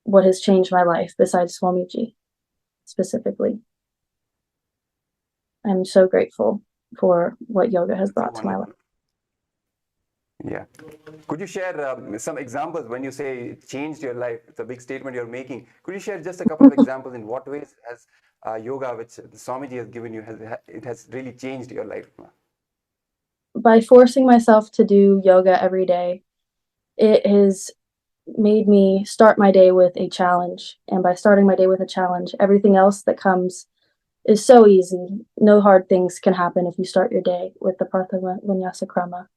what has changed my life besides Swamiji specifically. I'm so grateful for what yoga has brought to my life. Yeah. Could you share some examples when you say it changed your life? It's a big statement you're making. Could you share just a couple of examples in what ways has yoga, which Swamiji has given you, it has really changed your life? By forcing myself to do yoga every day, it has made me start my day with a challenge. And by starting my day with a challenge, everything else that comes is so easy. No hard things can happen if you start your day with the Prathama Vinyasa Krama.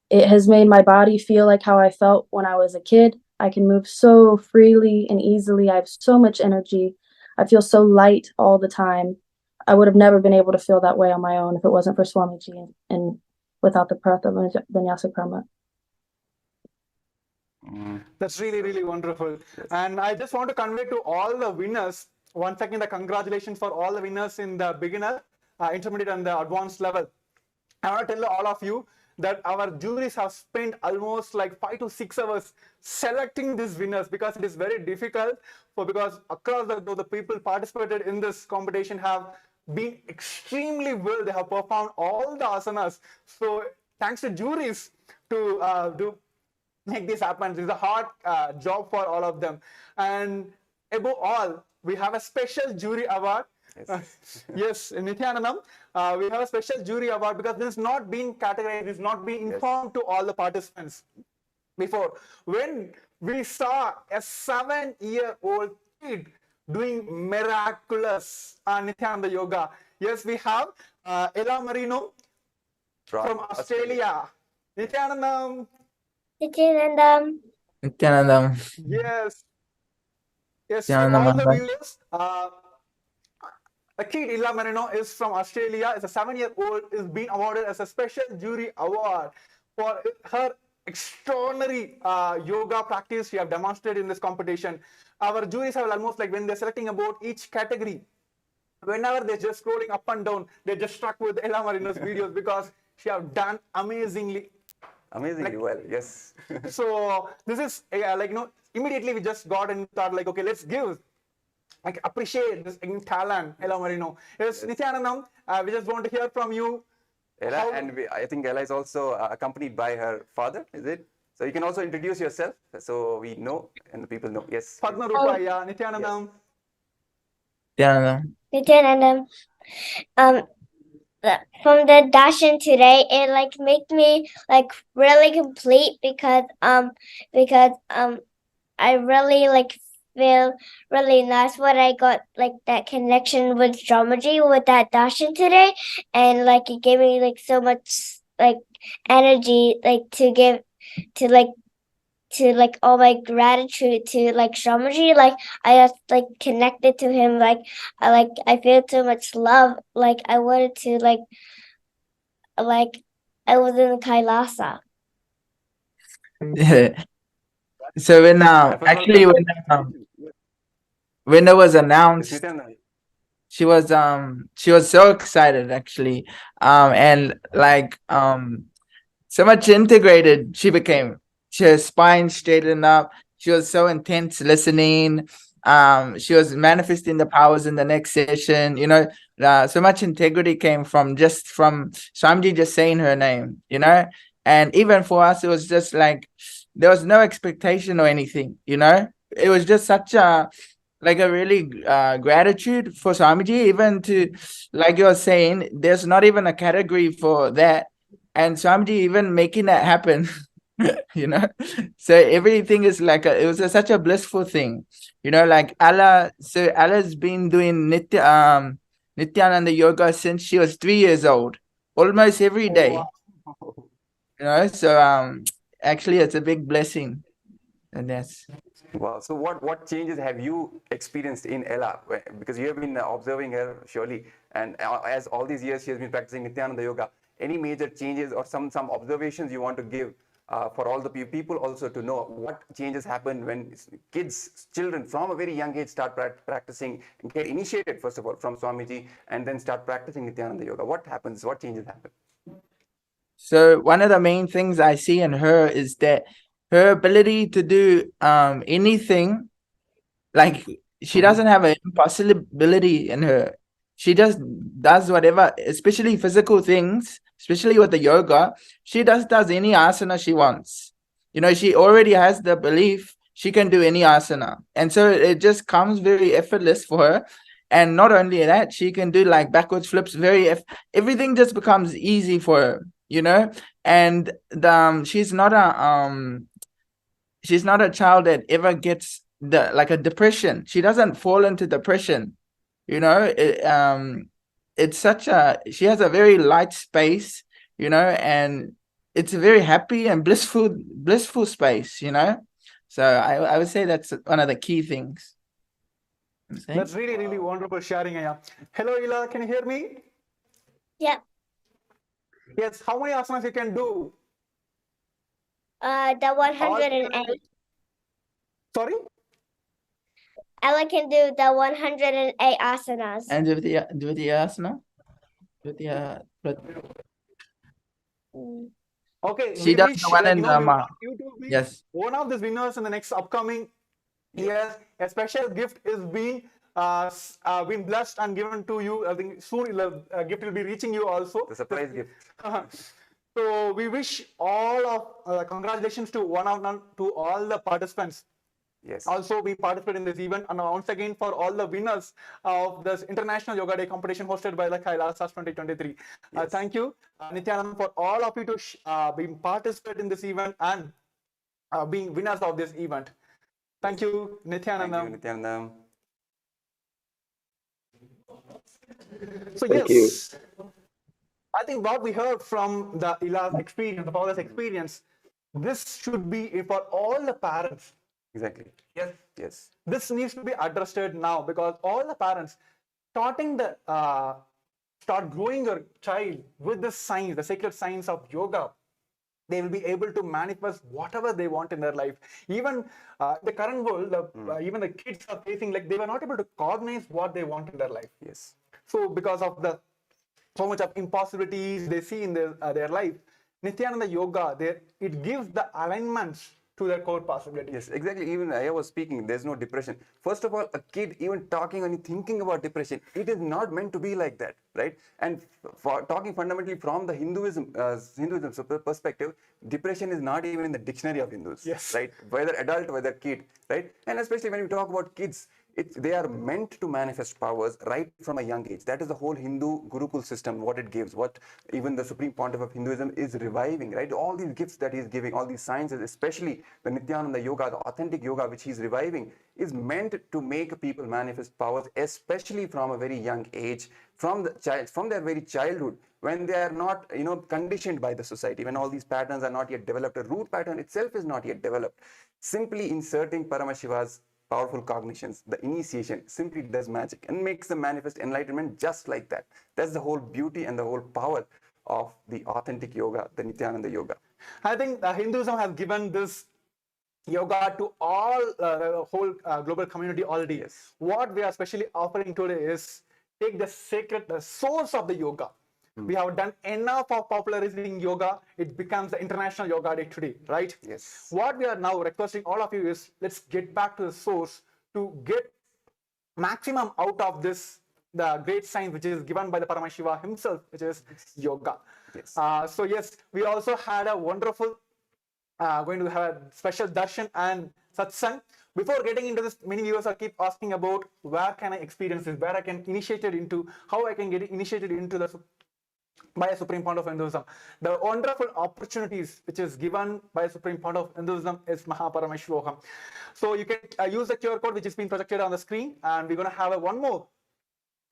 It has made my body feel like how I felt when I was a kid. I can move so freely and easily. I have so much energy. I feel so light all the time. I would have never been able to feel that way on my own if it wasn't for Swamiji and without the Prathama Vinyasa Krama. That's really, really wonderful. And I just want to convey to all the winners, once again, the congratulations for all the winners in the beginner, intermediate, and the advanced level. I want to tell all of you that our juries have spent almost like 5 to 6 hours selecting these winners, because it is very difficult because across the people participated in this competition have been extremely well. They have performed all the asanas. So thanks to juries to make this happen. This is a hard job for all of them. And above all, we have a special jury award. Yes, Nithyanandam, we have a special jury award because this is not being categorized, this is not being informed to all the participants before. When we saw a 7-year-old kid doing miraculous Nithyananda Yoga. Yes, we have Ella Marino from Australia. Nithyanandam. Nithyanandam. Yes. Yes, for Nithyanandam all the Maharaj. viewers, Akid Illa Marino is from Australia. Is a 7-year-old. Is being awarded as a special jury award for her extraordinary yoga practice she have demonstrated in this competition. Our juries have almost like when they're selecting about each category, whenever they're just scrolling up and down, they're just struck with Ella Marino's videos because she have done amazingly. Amazingly well, yes. So this is like, immediately we just got and thought like, okay, let's give, like, appreciate this talent, Ella Marino. Yes, Nithyanandam, we just want to hear from you. Ella, and I think Ella is also accompanied by her father, is it? So you can also introduce yourself so we know and the people know. Yes. Padma Rupaya, Nithyanandam. Nithyanandam. Nithyanandam. From the darshan today, it like made me like really complete because I really like feel really nice when I got like that connection with Geometry with that darshan today, and like it gave me like so much like energy like to give to like all my gratitude to like Shamaji. Like I just like connected to him. Like I feel so much love. Like I wanted to like I was in the KAILASA. So when actually when it was announced, she was so excited actually, and like so much integrated she became. Her spine straightened up. She was so intense listening. She was manifesting the powers in the next session. So much integrity came from Swamiji just saying her name. And even for us, it was just like there was no expectation or anything. It was just such a really gratitude for Swamiji, even to, like you were saying, there's not even a category for that, and Swamiji even making that happen. So everything is like it was such a blissful thing, like Allah's been doing Nithyananda yoga since she was 3 years old, almost every day. So actually it's a big blessing. And that's wow. So what changes have you experienced in Ella? Because you have been observing her surely, and as all these years she has been practicing Nithyananda yoga, any major changes or some observations you want to give for all the people also to know what changes happen when children from a very young age start practicing, get initiated first of all from Swamiji and then start practicing Nithyananda yoga? What happens? What changes happen? So one of the main things I see in her is that her ability to do anything, like she doesn't have an impossibility in her. She just does whatever, especially physical things, especially with the yoga. She does any asana she wants. She already has the belief she can do any asana. And so it just comes very effortless for her. And not only that, she can do like backwards flips. Everything just becomes easy for her, And she's not a child that ever gets a depression. She doesn't fall into depression. It's she has a very light space, and it's a very happy and blissful space, So I would say that's one of the key things. That's really, really wonderful sharing, Aya. Hello, Ila, can you hear me? Yeah. Yes, how many asanas you can do? The 108. Sorry? Ella can do the 108 asanas. And do the asana? Okay, she does the one in yes. One of these winners in the next upcoming years. A special gift is being blessed and given to you. I think soon a gift will be reaching you also. The surprise gift. So we wish all of congratulations to to all the participants. Yes. Also, we participate in this event, and once again for all the winners of this International Yoga Day competition hosted by the KAILASA 2023. Yes. Thank you, Nithyanandam, for all of you to being participate in this event and being winners of this event. Thank you, Nithyanandam. Thank you, Nithyanandam. So Thank yes, I think what we heard from the Ila's experience, the father's experience, this should be for all the parents. Exactly. Yes. Yes. This needs to be addressed now, because all the parents start growing your child with the science, the sacred science of yoga. They will be able to manifest whatever they want in their life. Even the current world, even the kids are facing, like, they were not able to cognize what they want in their life. Yes. So because of the so much of impossibilities they see in their life, Nithyananda Yoga, it gives the alignments to their core possibilities. Yes, exactly. Even I was speaking, there's no depression. First of all, a kid even talking and thinking about depression, it is not meant to be like that, right? And for talking fundamentally from the Hinduism perspective, depression is not even in the dictionary of Hindus, Yes. right? Whether adult, whether kid, right? And especially when we talk about kids, they are meant to manifest powers right from a young age. That is the whole Hindu Gurukul system, what it gives, what even the Supreme Pontiff of Hinduism is reviving, right? All these gifts that he's giving, all these sciences, especially the Nithyananda Yoga, the authentic yoga which he's reviving, is meant to make people manifest powers, especially from a very young age, from their very childhood, when they are not, conditioned by the society, when all these patterns are not yet developed, a root pattern itself is not yet developed. Simply inserting Paramashiva's powerful cognitions, the initiation, simply does magic and makes them manifest enlightenment just like that. That's the whole beauty and the whole power of the authentic yoga, the Nithyananda Yoga. I think Hinduism has given this yoga to all the whole global community already. Yes. What we are especially offering today is take the source of the yoga. We have done enough of popularizing yoga. It becomes the international yoga day today, right? Yes. What we are now requesting all of you is, let's get back to the source to get maximum out of this, the great science which is given by the Paramashiva himself, which is yoga. Yes. So yes, we also had a wonderful going to have a special darshan and satsang. Before getting into this, many viewers are keep asking about where can I experience this, where I can initiate it into, how I can get initiated into the by a Supreme Pontiff of Hinduism. The wonderful opportunities which is given by a Supreme Pontiff of Hinduism is Paramashivoham. So you can use the QR code which is being projected on the screen, and we're going to have one more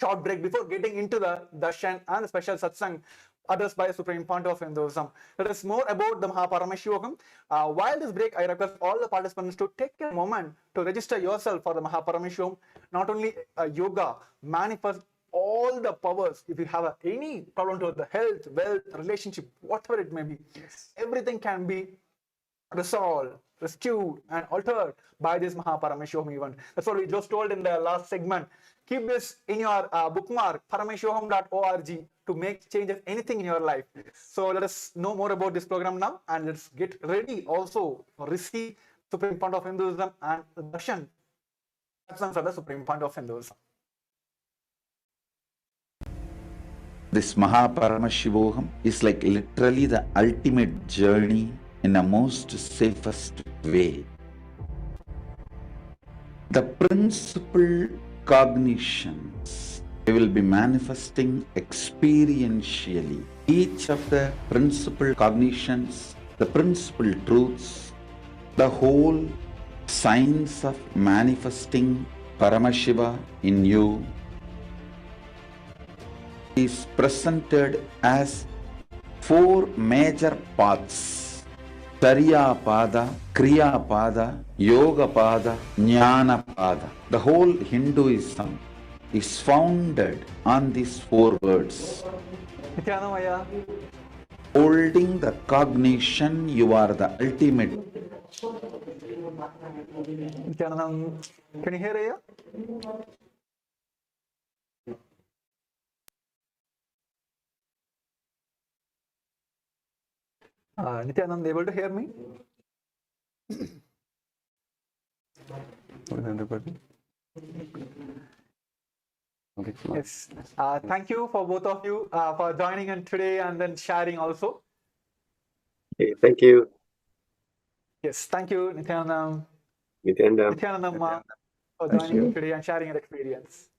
short break before getting into the darshan and the special satsang addressed by Supreme Pontiff of Hinduism. Let us more about the Paramashivoham. While this break, I request all the participants to take a moment to register yourself for the Paramashivoham. Not only yoga, manifest all the powers. If you have any problem to the health, wealth, relationship, whatever it may be, everything can be resolved, rescued, and altered by this Paramashivoham event. That's what we just told in the last segment. Keep this in your bookmark, paramashivoham.org, to make changes anything in your life. So let us know more about this program now, and let's get ready also to receive Supreme Pontiff of Hinduism and the darshan of the Supreme Pontiff of Hinduism. This Paramashivoham is like literally the ultimate journey in a most safest way. The principal cognitions we will be manifesting experientially. Each of the principal cognitions, the principal truths, the whole science of manifesting Paramashiva in you is presented as four major paths: Charya Pada, Kriya Pada, Yoga Pada, Jnana Pada. The whole Hinduism is founded on these four words. Nithyanamaya. Holding the cognition, you are the ultimate. Nithyanam, can you hear it? Nithyanand, able to hear me? Okay. Yes. Thank you for both of you for joining in today and then sharing also. Okay, thank you. Yes, thank you, Nithyanandam. Nithyananda. Nithyanandamma, for Thank joining you. in today and sharing your experience.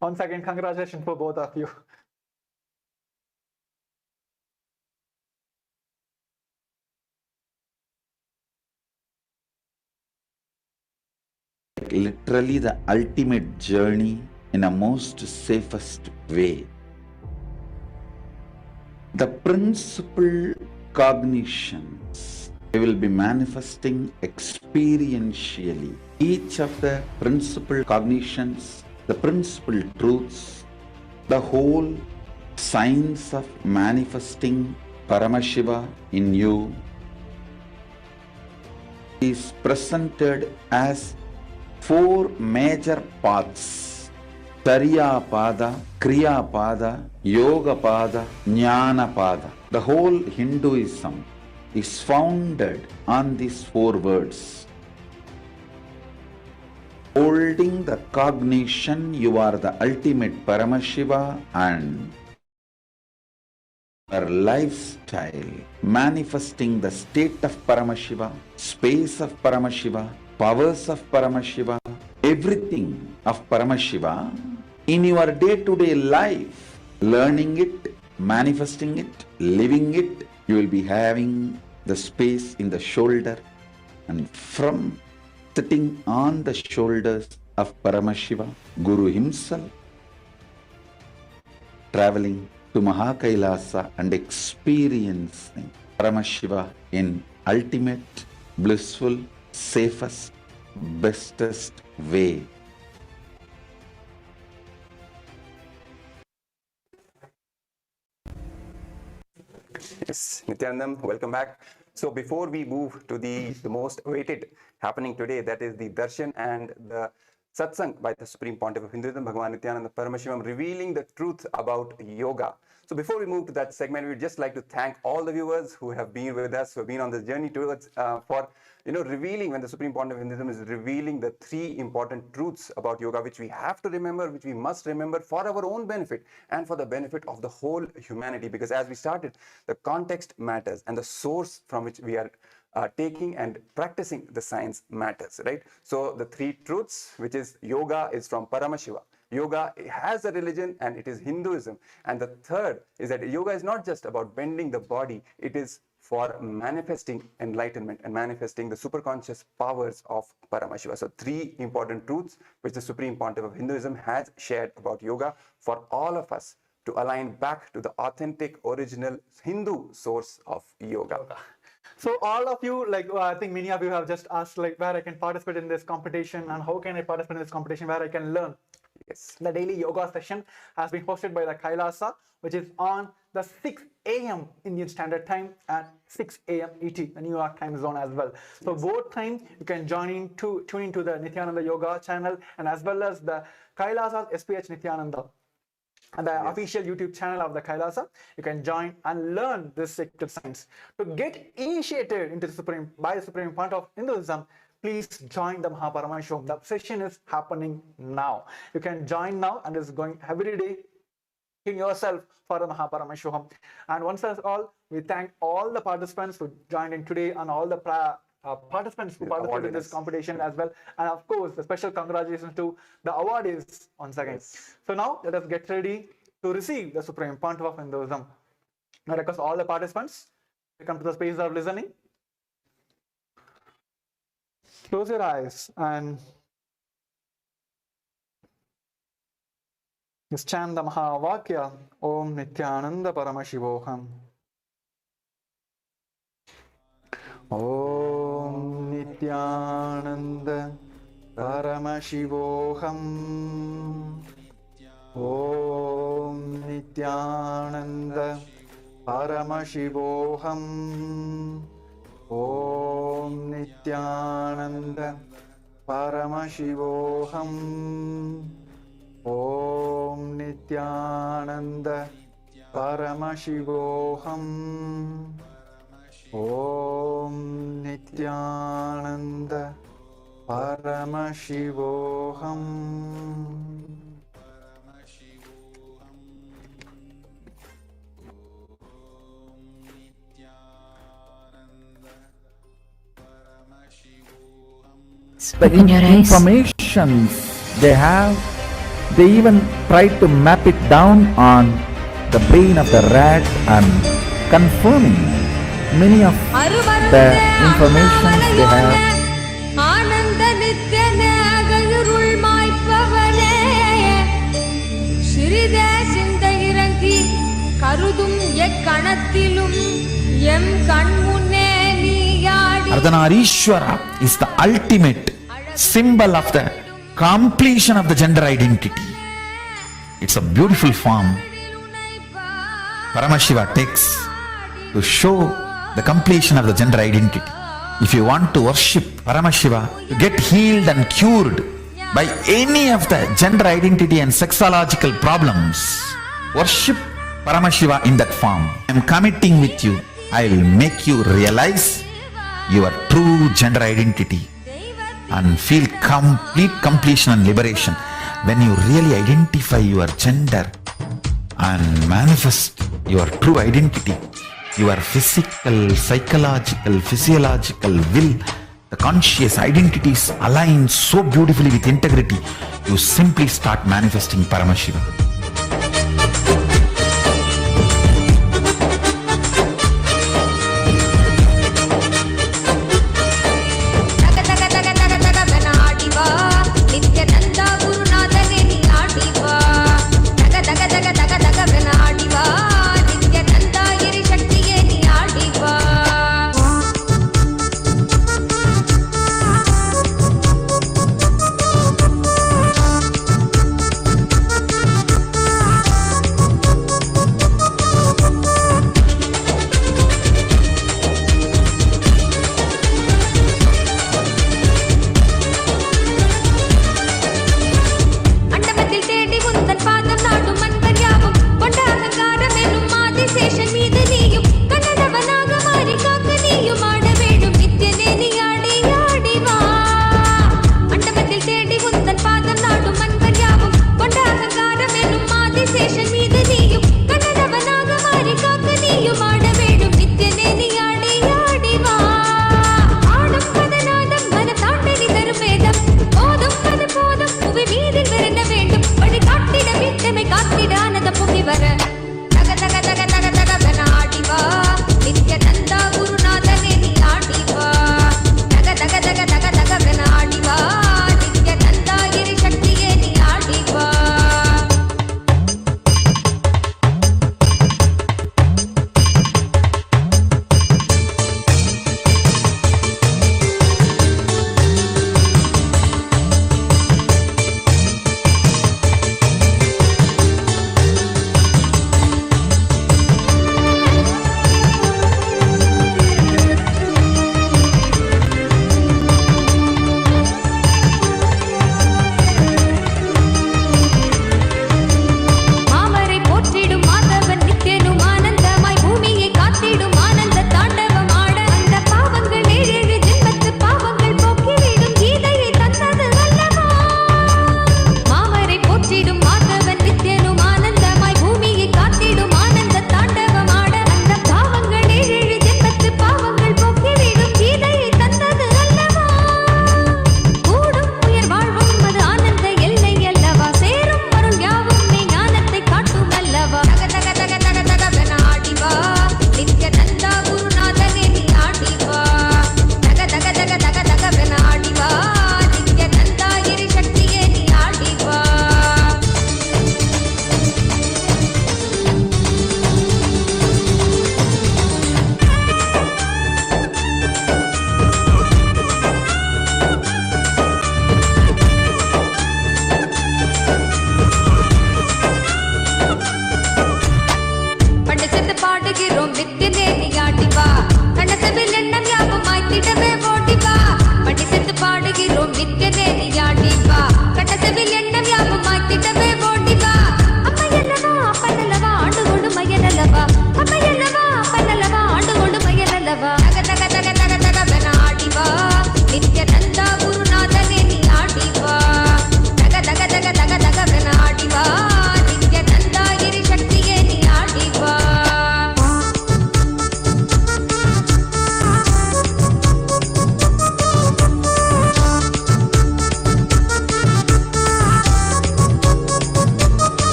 Once again, congratulations for both of you. Literally literally the ultimate journey in a most safest way. The principal cognitions they will be manifesting experientially. Each of the principal cognitions, the principal truths, the whole science of manifesting Paramashiva in you is presented as four major paths: Tariya Pada, Kriya Pada, Yoga Pada, Jnana Pada. The whole Hinduism is founded on these four words. Holding the cognition you are the ultimate Paramashiva, and our lifestyle manifesting the state of Paramashiva, space of Paramashiva, powers of Paramashiva, everything of Paramashiva in your day-to-day life, learning it, manifesting it, living it. You will be having the space in the shoulder, and from sitting on the shoulders of Paramashiva, Guru himself, traveling to KAILASA and experiencing Paramashiva in ultimate, blissful, safest, bestest way. Yes, Nithyanandam, welcome back. So before we move to the most awaited happening today, that is the darshan and the satsang by the Supreme Pontiff of Hinduism, Bhagavan Nithyananda Paramashivam, revealing the truth about yoga. So before we move to that segment, we would just like to thank all the viewers who have been with us, who have been on this journey towards for revealing, when the Supreme Pontiff of Hinduism is revealing the three important truths about yoga, which we have to remember, which we must remember for our own benefit and for the benefit of the whole humanity. Because as we started, the context matters and the source from which we are taking and practicing the science matters, right? So the three truths, which is yoga is from Paramashiva. Yoga has a religion and it is Hinduism. And the third is that yoga is not just about bending the body, it is for manifesting enlightenment and manifesting the superconscious powers of Paramashiva. So three important truths which the Supreme Pontiff of Hinduism has shared about yoga for all of us to align back to the authentic, original Hindu source of yoga. So all of you, I think many of you have just asked where I can participate in this competition and how can I participate in this competition, where I can learn. Yes. The daily yoga session has been hosted by the KAILASA, which is on the 6 a.m. Indian Standard Time and 6 a.m. ET, the New York time zone as well. So both times you can tune into the Nithyananda Yoga channel and as well as the KAILASA's SPH Nithyananda and the official YouTube channel of the KAILASA. You can join and learn this sacred science. To get initiated into the Supreme Pontiff of Hinduism, please join the Paramashivoham. The session is happening now. You can join now and it's going every day. In yourself for the Paramashivoham. And once and all, we thank all the participants who joined in today and all the participants who participated in this competition as well. And of course, the special congratulations to the awardees once again. Yes. So now let us get ready to receive the Supreme Pontiff of Hinduism. Now request all the participants to come to the space of listening. Close your eyes and just chant the Mahavakya, Om Nithyananda Paramashivoham. Om Nithyananda Paramashivoham. Om Nithyananda Paramashivoham. Om Nithyananda Paramashivoham. Om Nithyananda Paramashivoham. Om Nithyananda Paramashivoham. The information they have, they even try to map it down on the brain of the rat and confirming many of the information they have. கணத்திலும் எம் கண்முன்னே நீயாடி Ardhanarishwara is the ultimate symbol of the completion of the gender identity. It's a beautiful form Paramashiva takes to show the completion of the gender identity. If you want to worship Paramashiva, to get healed and cured by any of the gender identity and sexological problems, worship Paramashiva in that form. I am committing with you. I will make you realize your true gender identity and feel complete completion and liberation when you really identify your gender and manifest your true identity. Your physical, psychological, physiological will, the conscious identities align so beautifully with integrity. You simply start manifesting Paramashiva.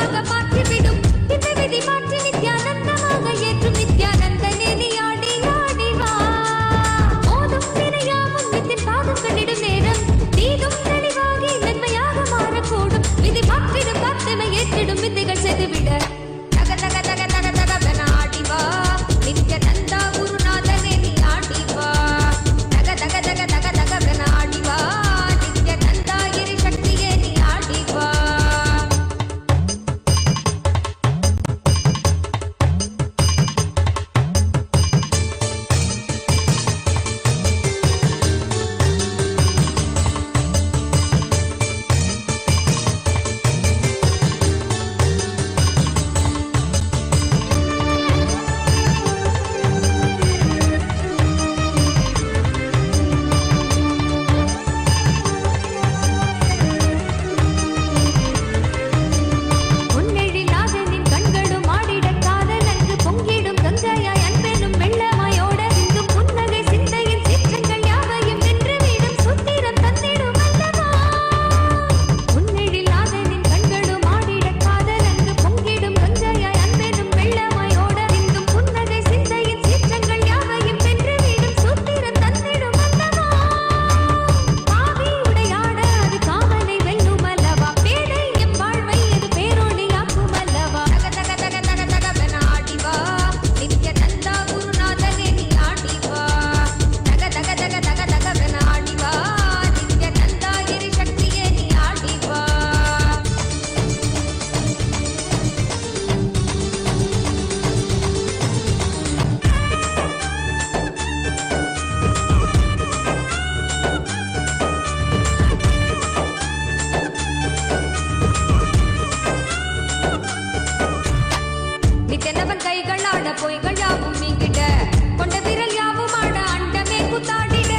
நித்தியானந்தமாக மாற்றிவிடும் திவ்ய விதி மாற்றி நித்தியானந்தமாக ஏற்றும் நித்தியானந்தனே நீ ஆடி ஆடி வா. மோதும் வினையாவும் நித்தின் பாதங்களிடும் நேரம் தீதும் தெளிவாகி நன்மையாக மாறக்கூடும். விதி மாற்றிடும் பக்தமை ஏற்றிடும் வித்தைகள் செய்துவிட தக தக தக தக தகவென ஆடி வா. நித்யானந்தா குருநாதனே நீ ஆடி வா. தக தக தக தக தகவென ஆடி வா. நித்யானந்தா இறை சக்தியே நீ ஆடி வா. பொன்னெழிலாதனின் கண்களும் ஆடிடக் காதலன்று பொங்கிடும் கங்கையாய் அன்பெனும் வெள்ளமாயோட சிந்தும் புன்னகை சிந்தையின் சீற்றங்கள் யாவையும் வென்று வீடும் சுத்திரம் தந்திடும் அல்லவா. பொன்னெழிலாதனின் கண்களும் ஆடிடக் காதலன்று பொங்கிடும் கங்கையாய் அன்பெனும் வெள்ளமாயோட சிந்தும் புன்னகை சிந்தையின் சீற்றங்கள் யாவையும் வென்று வீடும் சுத்திரம் தந்திடும் அல்லவா. பாவி உடையாட அது காமனை வெல்லும் அல்லவா. பேதை எம் வாழ்வை அது பேரொளியாக்கும் அல்லவா. தக தக தக தக தகவென ஆடி வா. நித்யானந்தா குருநாதனே நீ ஆடி வா. தக தக தக தக தகவென ஆடி வா. நித்யானந்தா இறை சக்தியே நீ ஆடி வா. நித்தனவன் கைகள் ஆட பொய்கள் யாவும் நீங்கிட கொண்ட விரல் யாவும் ஆட அண்டமே கூத்தாடிட.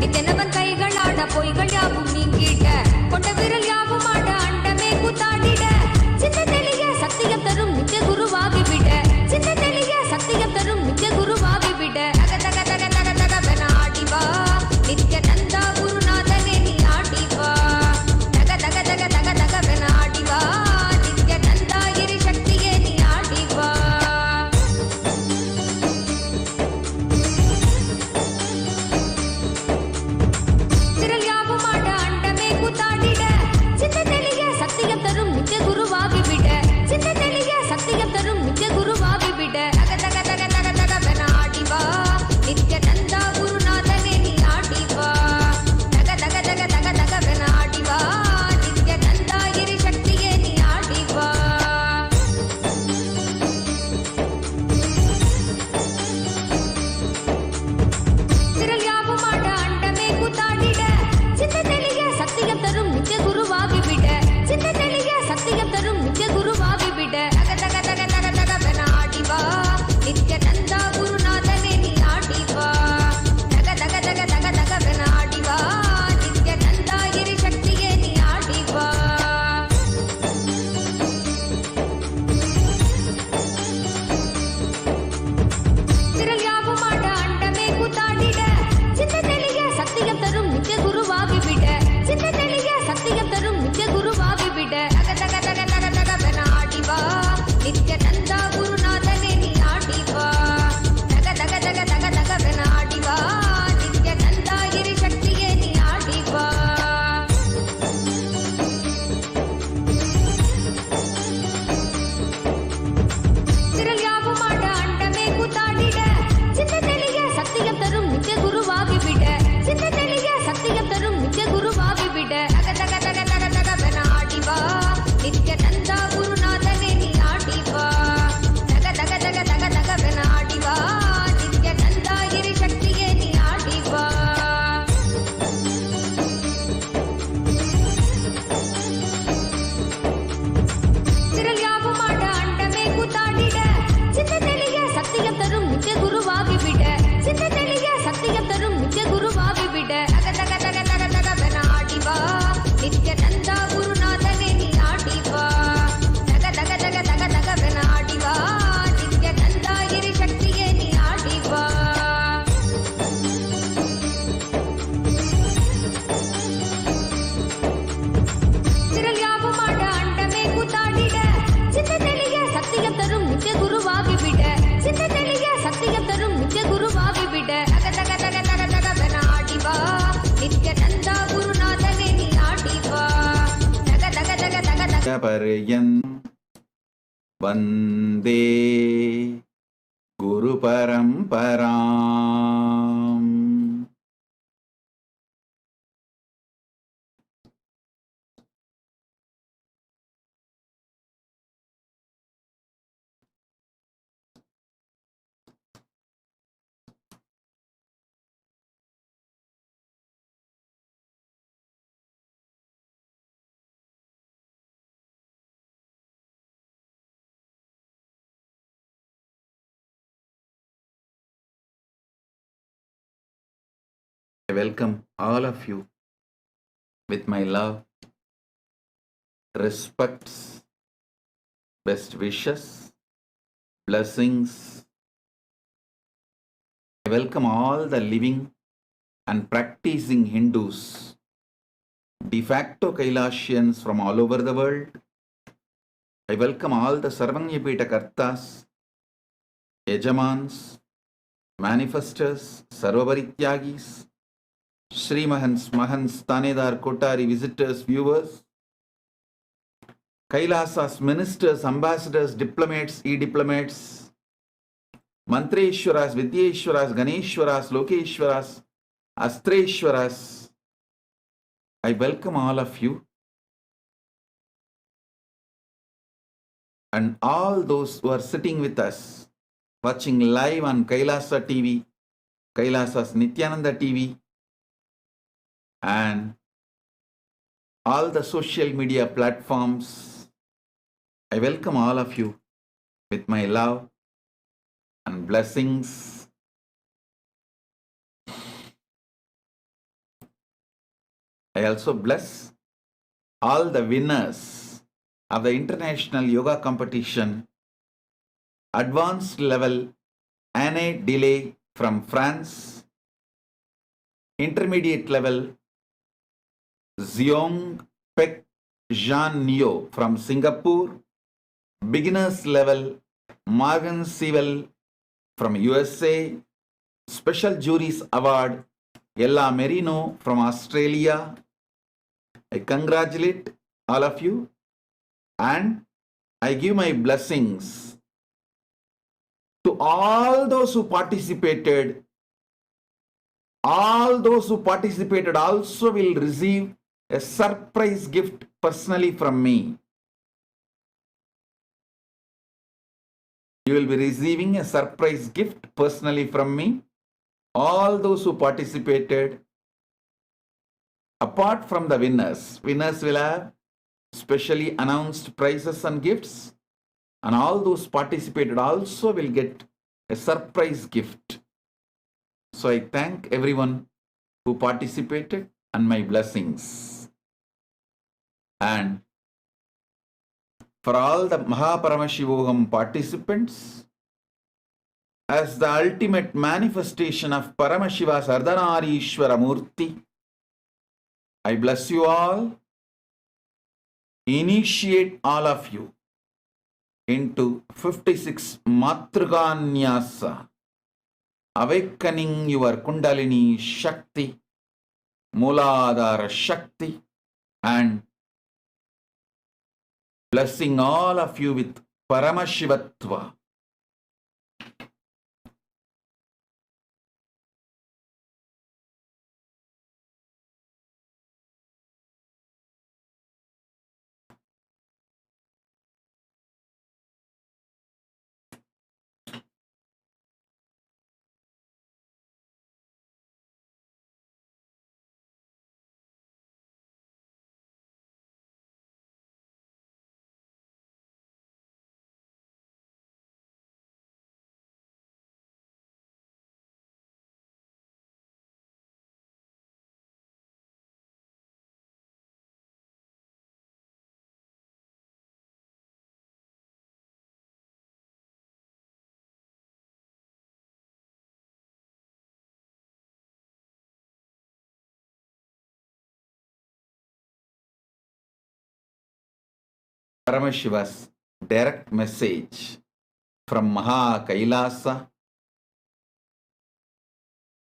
நித்தனவன் கைகள் ஆட பொய்கள் யாவும் நீங்கிட கொண்ட விரல் யாவும் ஆட அண்டமே கூத்தாடிட. சித்த தெளிய சத்தியம் தரும் நித்திய குருவாகிவிட. சித்த தெளிய சத்தியம் தரும் நித்திய குருவாகிவிட. தக தக தக தக தகவென ஆடி வா. நித்யானந்தா குருநாதனே நீ ஆடி வா. தக தக தக தக தகவென ஆடி வா. நித்யானந்தா இறை சக்தியே நீ ஆடி வா. விரல் யாவும் ஆட அண்டமே கூத்தாடிட. சித்த தெளிய சத்தியம் தரும் நித்திய குருவாகிவிட. சித்த தெளிய சத்தியம் தரும் நித்திய குருவாகிவிட. தக தக தக தக தகவென ஆடி வா. நித்யானந்தா குருநாதனே நீ ஆடி வா. தக தக தக தக தகவென ஆடி வா. நித்யானந்தா இறை சக்தியே நீ ஆடி வா. விரல் யாவும் ஆட அண்டமே கூத்தாடிட. சித்த தெளிய சத்தியம் தரும் நித்திய குருவாகிவிட. சித்த தெளிய சத்தியம் தரும் நித்திய குருவாகிவிட. தக தக தக தக தகவென ஆடி வா. நித்யானந்தா குருநாதனே நீ ஆடி வா. தக தக தக தக தகவென ஆடி வா. நித்யானந்தா இறை சக்தியே நீ ஆடி வா. விரல் யாவும் ஆட அண்டமே கூத்தாடிட. சித்த தெளிய சத்தியம் தரும் நித்திய குருவாகிவிட. சித்த தெளிய சத்தியம் தரும் நித்திய குருவாகிவிட. தக தக தக தக தகவென ஆடி வா. நித்யானந்தா குருநாதனே நீ ஆடி வா. தக தக தக தக தகவென ஆடி வா. நித்யானந்தா இறை சக்தியே நீ ஆடி வா. விரல் யாவும் ஆட அண்டமே கூத்தாடிட. சித்த தெளிய சத்தியம் தரும் நித்திய குருவாகிவிட. சித்த தெளிய சத்தியம் தரும் நித்திய குருவாகிவிட. தக தக தக தக தகவென ஆடி வா. நித்யானந்தா குருநாதனே நீ ஆடி வா. पर्यन् वन्दे गुरुपरम्पराम्. I welcome all of you with my love, respects, best wishes, blessings. I welcome all the living and practicing Hindus, de facto Kailasians from all over the world. I welcome all the Sarvanyapita Kartas, Yajamans, manifestors, Sarvaparityagis, Sri Mahans, Mahans, Tanedar, Kotari, visitors, viewers, Kailasas, ministers, ambassadors, diplomats, e-diplomats, Mantreshwaras, Vidyeshwaras, Ganeshwaras, Lokeshwaras, Astreshwaras. I welcome all of you and all those who are sitting with us, watching live on Kailasa TV, Kailasa's Nithyananda TV, and all the social media platforms. I welcome all of you with my love and blessings. I also bless all the winners of the International Yoga Competition, Advanced Level Anne Delay from France, Intermediate Level Xiong Pek Jean Neo from Singapore, Beginners Level Morgan Sewell from USA, Special Juries Award Ella Merino from Australia. I congratulate all of you and I give my blessings to all those who participated. All those who participated also will receive a surprise gift personally from me. You will be receiving a surprise gift personally from me. All those who participated, apart from the winners, winners will have specially announced prizes and gifts, and all those participated also will get a surprise gift. So I thank everyone who participated and my blessings. And for all the Paramashivoham participants, as the ultimate manifestation of Paramashiva's Ardhanarishwara Murti, I bless you all, initiate all of you into 56 Matruganyasa, awakening your Kundalini Shakti, Muladhara Shakti, and blessing all of you with Paramashivatva. Paramashiva's direct message from KAILASA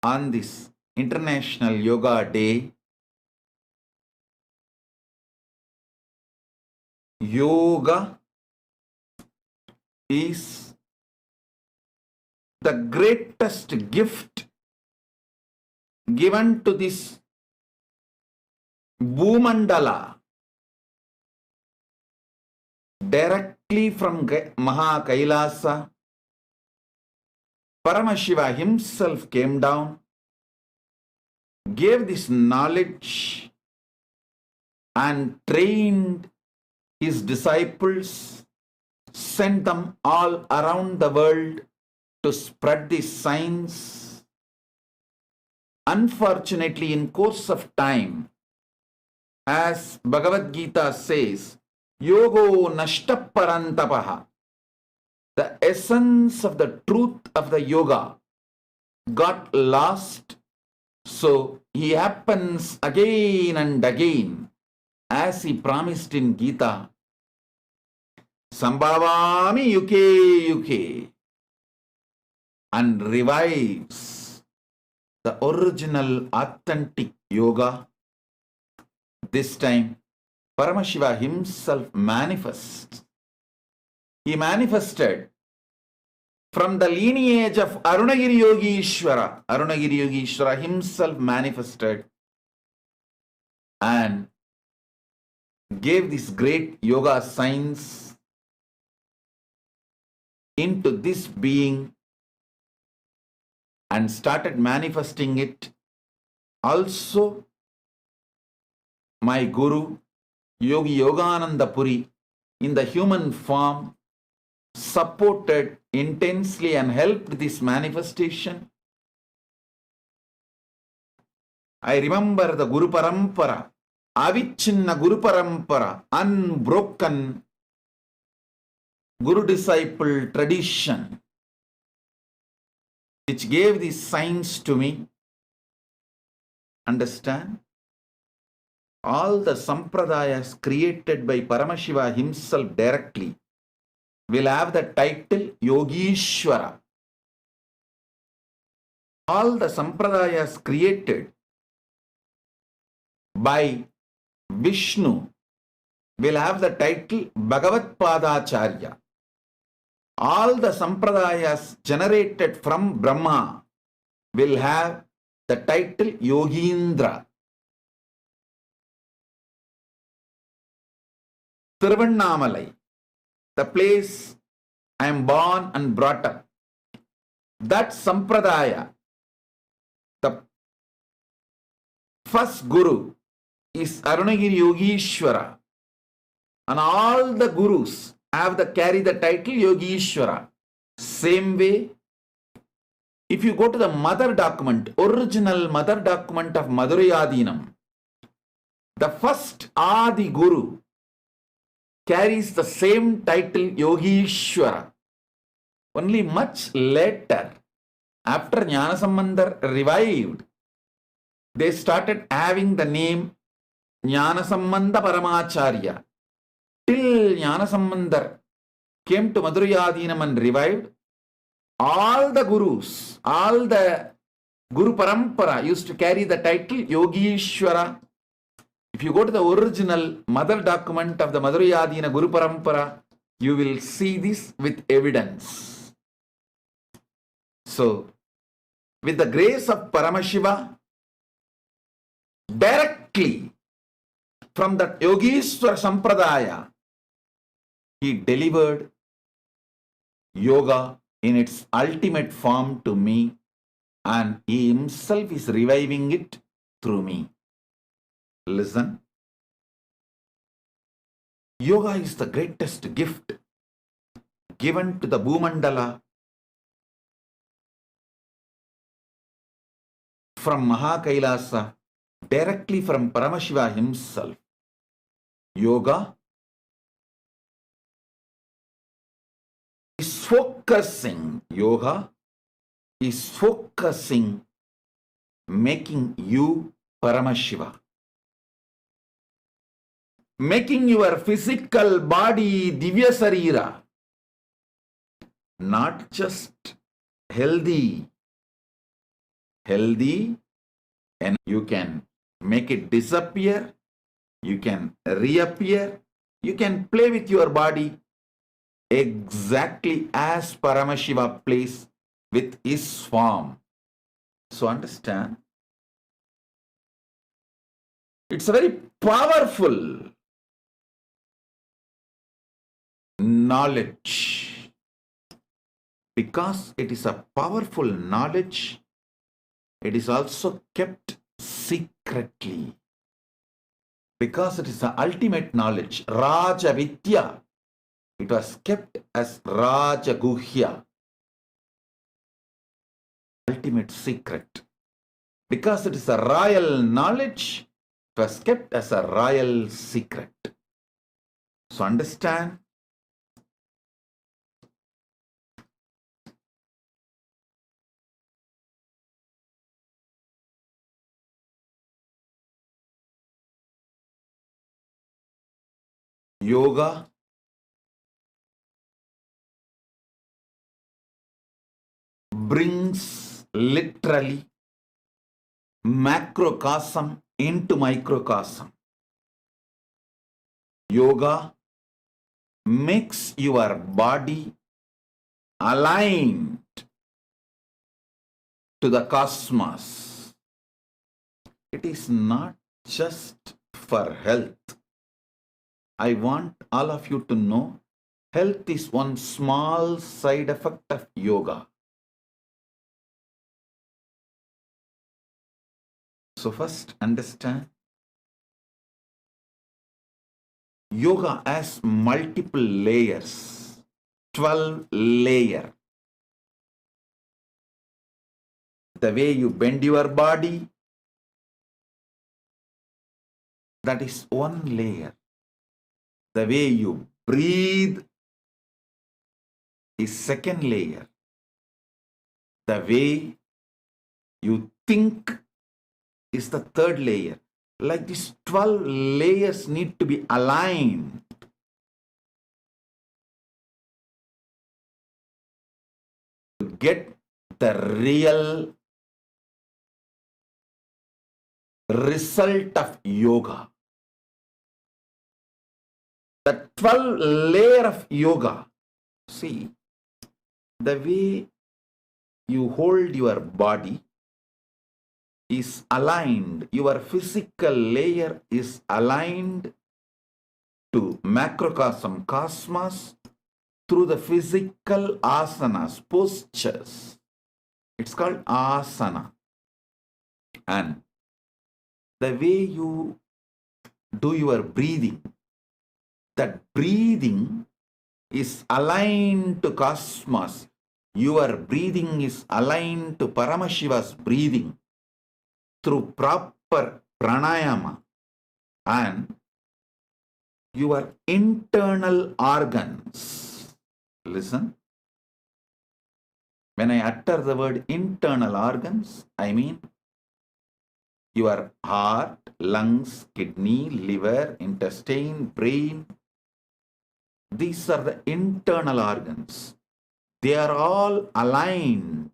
on this International Yoga Day yoga is the greatest gift given to this Bhumandala directly from Maha Kailasa. Paramashiva himself came down, gave this knowledge and trained his disciples, sent them all around the world to spread this science. Unfortunately, in course of time, as Bhagavad Gita says, yogo nashtaparantapaha, the essence of the truth of the yoga got lost. So he happens again and again, as he promised in Gita, Sambhavami yuke yuke, and revives the original authentic yoga. This time, Paramashiva himself manifests. He manifested from the lineage of Arunagiri Yogishwara. Arunagiri Yogishwara himself manifested and gave this great yoga science into this being and started manifesting it. Also, my Guru, Yogi Yogananda Puri, in the human form, supported intensely and helped this manifestation. I remember the Guru Parampara, Avichinna Guru Parampara, unbroken Guru-disciple tradition, which gave this science to me. Understand? All the sampradayas created by Paramashiva himself directly will have the title Yogishwara. All the sampradayas created by Vishnu will have the title Bhagavat Padacharya. All the sampradayas generated from Brahma will have the title Yogindra. Tiruvannamalai, the place I am born and brought up, that sampradaya, the first guru is Arunagiri Yogishwara, and all the gurus carry the title Yogishwara. Same way, if you go to the mother document, original mother document of Madhurayadinam, the first Adi Guru carries the same title Yogishwara. Only much later, after Jnanasambandar revived, they started having the name Jnanasambandha Paramacharya. Till Jnanasambandar came to Madhurayadinam and revived, all the gurus, all the Guru Parampara used to carry the title Yogishwara. If you go to the original mother document of the Madhurayadina Guru Parampara, you will see this with evidence. So, with the grace of Paramashiva, directly from the Yogishwara Sampradaya, he delivered yoga in its ultimate form to me, and he himself is reviving it through me. Listen. Yoga is the greatest gift given to the Bhumandala from Maha Kailasa, directly from Paramashiva himself. Yoga is focusing, making you Paramashiva. Making your physical body Divya Sarira not just healthy, and you can make it disappear, you can reappear, You can play with your body exactly as Paramashiva plays with his form. So understand, it's a very powerful knowledge. Because it is a powerful knowledge, it is also kept secretly. Because it is the ultimate knowledge, Raja Vidya, it was kept as Raja Guhya, ultimate secret. Because it is a royal knowledge, it was kept as a royal secret. So understand, yoga brings literally macrocosm into microcosm. Yoga makes your body aligned to the cosmos. It is not just for health. I want all of you to know, health is one small side effect of yoga. So first understand, yoga has multiple layers, 12 layers. The way you bend your body, that is one layer. The way you breathe is second layer. The way you think is the third layer. Like these 12 layers need to be aligned. To get the real result of yoga. The 12 layer of yoga. See, the way you hold your body is aligned. Your physical layer is aligned to macrocosm, cosmos, through the physical asanas, postures. It's called asana. And the way you do your breathing, that breathing is aligned to cosmos. Your breathing is aligned to Paramashiva's breathing through proper pranayama, and your internal organs. Listen. When I utter the word internal organs, I mean your heart, lungs, kidney, liver, intestine, brain. These are the internal organs. They are all aligned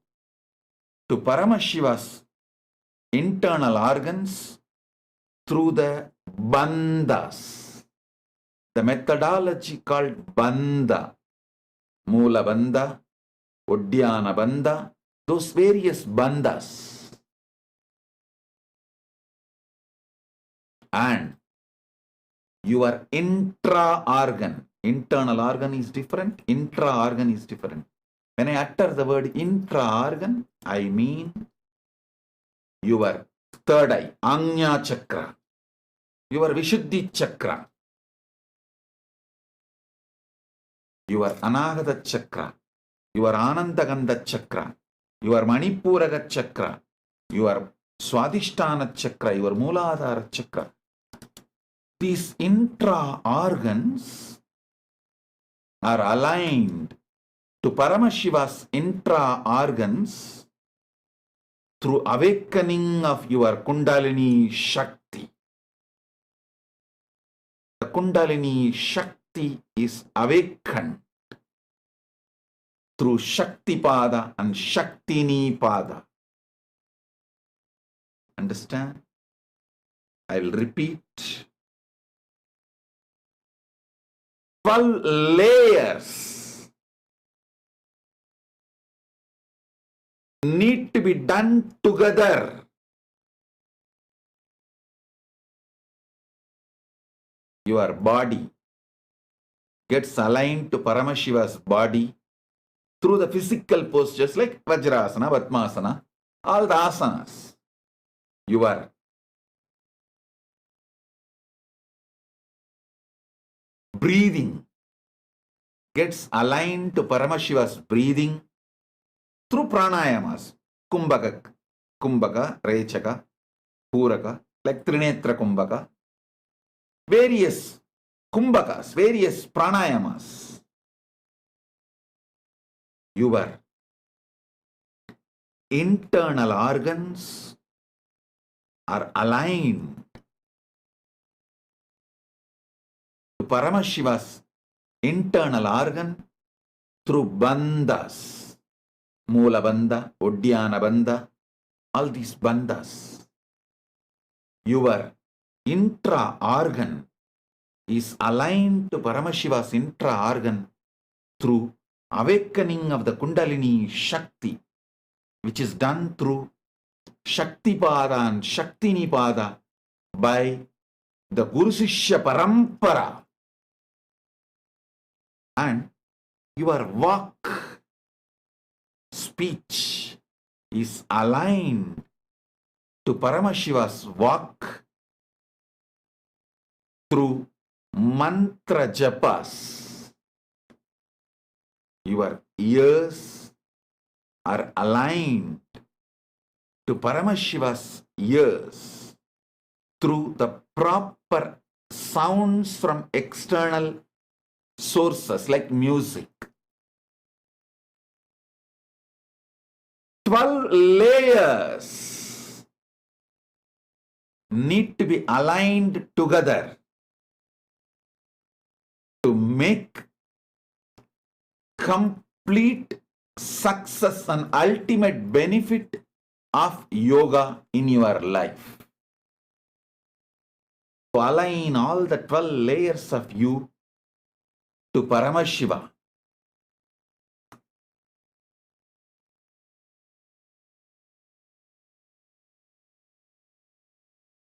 to Paramashiva's internal organs through the bandhas. The methodology called bandha, Moola bandha, Uddiyana bandha, those various bandhas. And your intra-organ, internal organ is different, intra-organ is different. When I utter the word intra-organ, I mean your third eye, Anya chakra, your Vishuddhi chakra, your Anahata chakra, your Anandagandha chakra, your Manipuraga chakra, your Swadhisthana chakra, your Mooladhara chakra. These intra-organs are aligned to Paramashiva's intra-organs through awakening of your Kundalini Shakti. The Kundalini Shakti is awakened through Shakti Pada and Shaktini Pada. Understand? I will repeat. 12 layers need to be done together. Your body gets aligned to Paramashiva's body through the physical postures like Vajrasana, Padmasana, all the asanas. Your breathing gets aligned to Paramashiva's breathing through pranayamas. Kumbhaka, Rechaka, Puraka, like Trinetra Kumbhaka. Various kumbhakas, various pranayamas. Your internal organs are aligned to Paramashiva's internal organ through bandhas. Moola bandha, Uddiyana bandha, all these bandhas. Your intra-organ is aligned to Paramashiva's intra-organ through awakening of the Kundalini Shakti, which is done through Shaktipada and Shaktinipada by the Guru Sishya Parampara. And your walk, speech is aligned to Paramashiva's walk through mantra japas. Your ears are aligned to Paramashiva's ears through the proper sounds from external sources like music. 12 layers need to be aligned together to make complete success and ultimate benefit of yoga in your life. To align all the 12 layers of you to Paramashiva.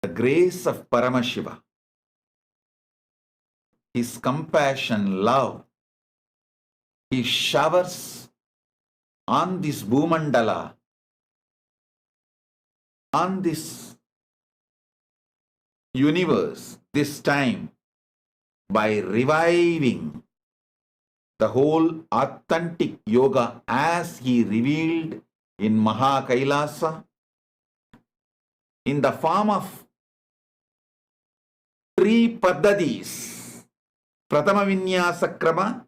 The grace of Paramashiva, His compassion, love, He showers on this Bhumandala, on this universe, this time, by reviving the whole authentic yoga as He revealed in KAILASA in the form of 3 paddhadis: Pratama Vinyasa Krama,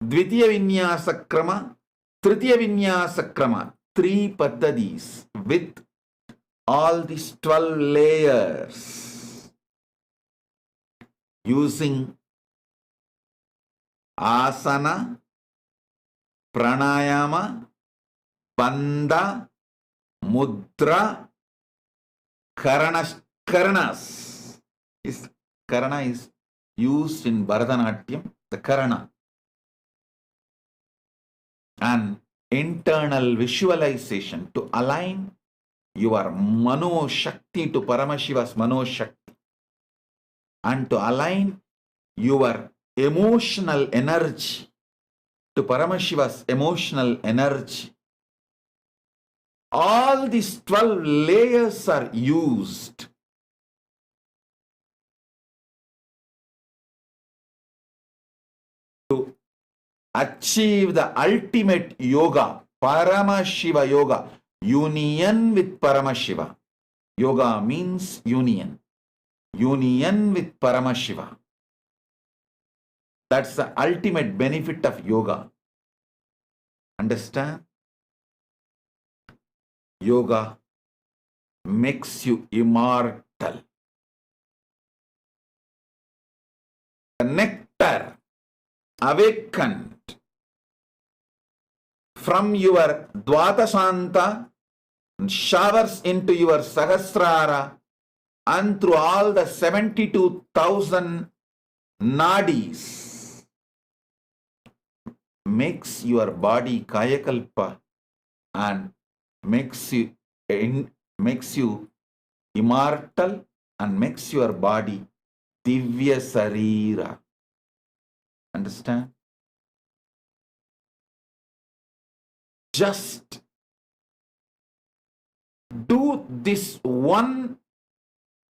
Dvitiya Vinyasa Krama, Tritiya Vinyasa Krama. 3 paddhadis with all these 12 layers using asana, pranayama, bandha, mudra, karanas. Karana is used in Bharatanatyam, the karana. And internal visualization to align your Mano Shakti to Paramashiva's Mano Shakti, and to align your emotional energy to Paramashiva's emotional energy. All these 12 layers are used to achieve the ultimate yoga, Paramashiva yoga, union with Paramashiva. Yoga means union, union with Paramashiva. That's the ultimate benefit of yoga. Understand? Yoga makes you immortal. The nectar awakened from your Dvatashanta showers into your Sahasrara and through all the 72,000 nadis. makes your body kayakalpa and makes you immortal and makes your body divya sarira. Understand? Just do this one,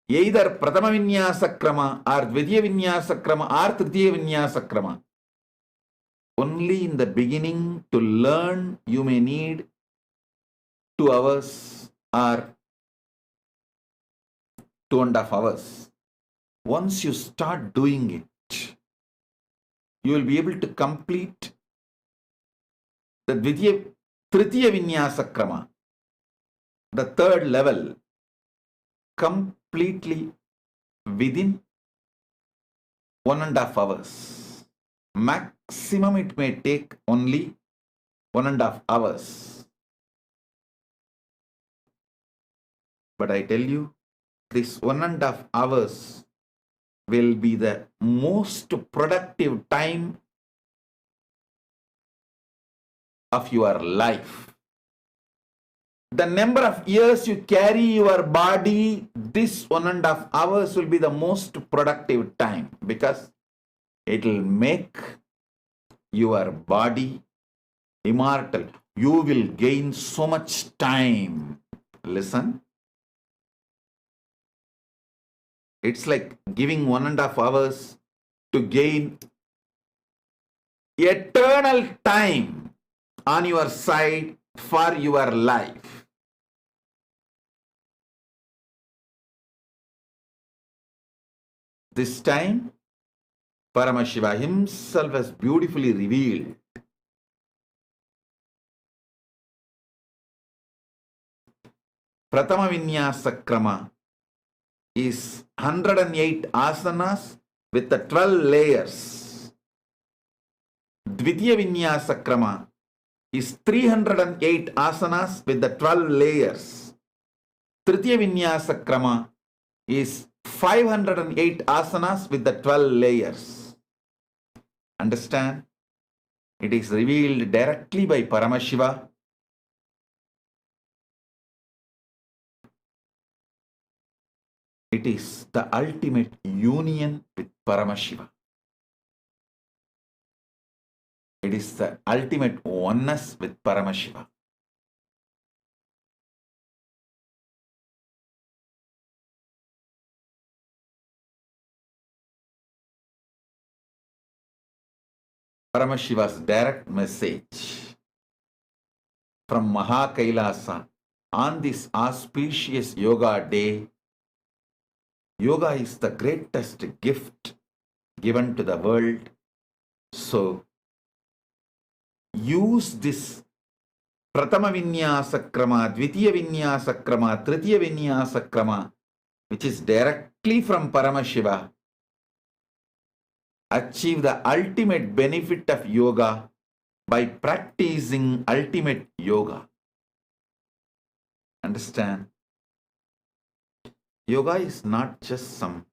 either Pratama Vinyasa Krama or Dvitiya Vinyasa Krama or Tritiya Vinyasa Krama. Only in the beginning to learn you may need 2 hours or 2.5 hours. Once you start doing it, you will be able to complete the Tritiya Vinyasa Krama, the 3rd level, completely within 1.5 hours. Maximum it may take only 1.5 hours. But I tell you, this 1.5 hours will be the most productive time of your life. The number of years you carry your body, this 1.5 hours will be the most productive time, because it will make your body immortal. You will gain so much time. Listen. It's like giving 1.5 hours to gain eternal time on your side for your life. This time, Paramashiva himself has beautifully revealed Pratama Vinyasa Krama is 108 asanas with the 12 layers. Dvitiya Vinyasa Krama is 308 asanas with the 12 layers. Tritiya Vinyasa Krama is 508 asanas with the 12 layers. Understand? It is revealed directly by Paramashiva. It is the ultimate union with Paramashiva. It is the ultimate oneness with Paramashiva. Paramashiva's direct message from KAILASA on this auspicious yoga day. Yoga is the greatest gift given to the world. So, use this Pratama Vinyasa Krama, Dvitiya Vinyasa Krama, Tritiya Vinyasa Krama, which is directly from Paramashiva. Achieve the ultimate benefit of yoga by practicing ultimate yoga. Understand? Yoga is not just some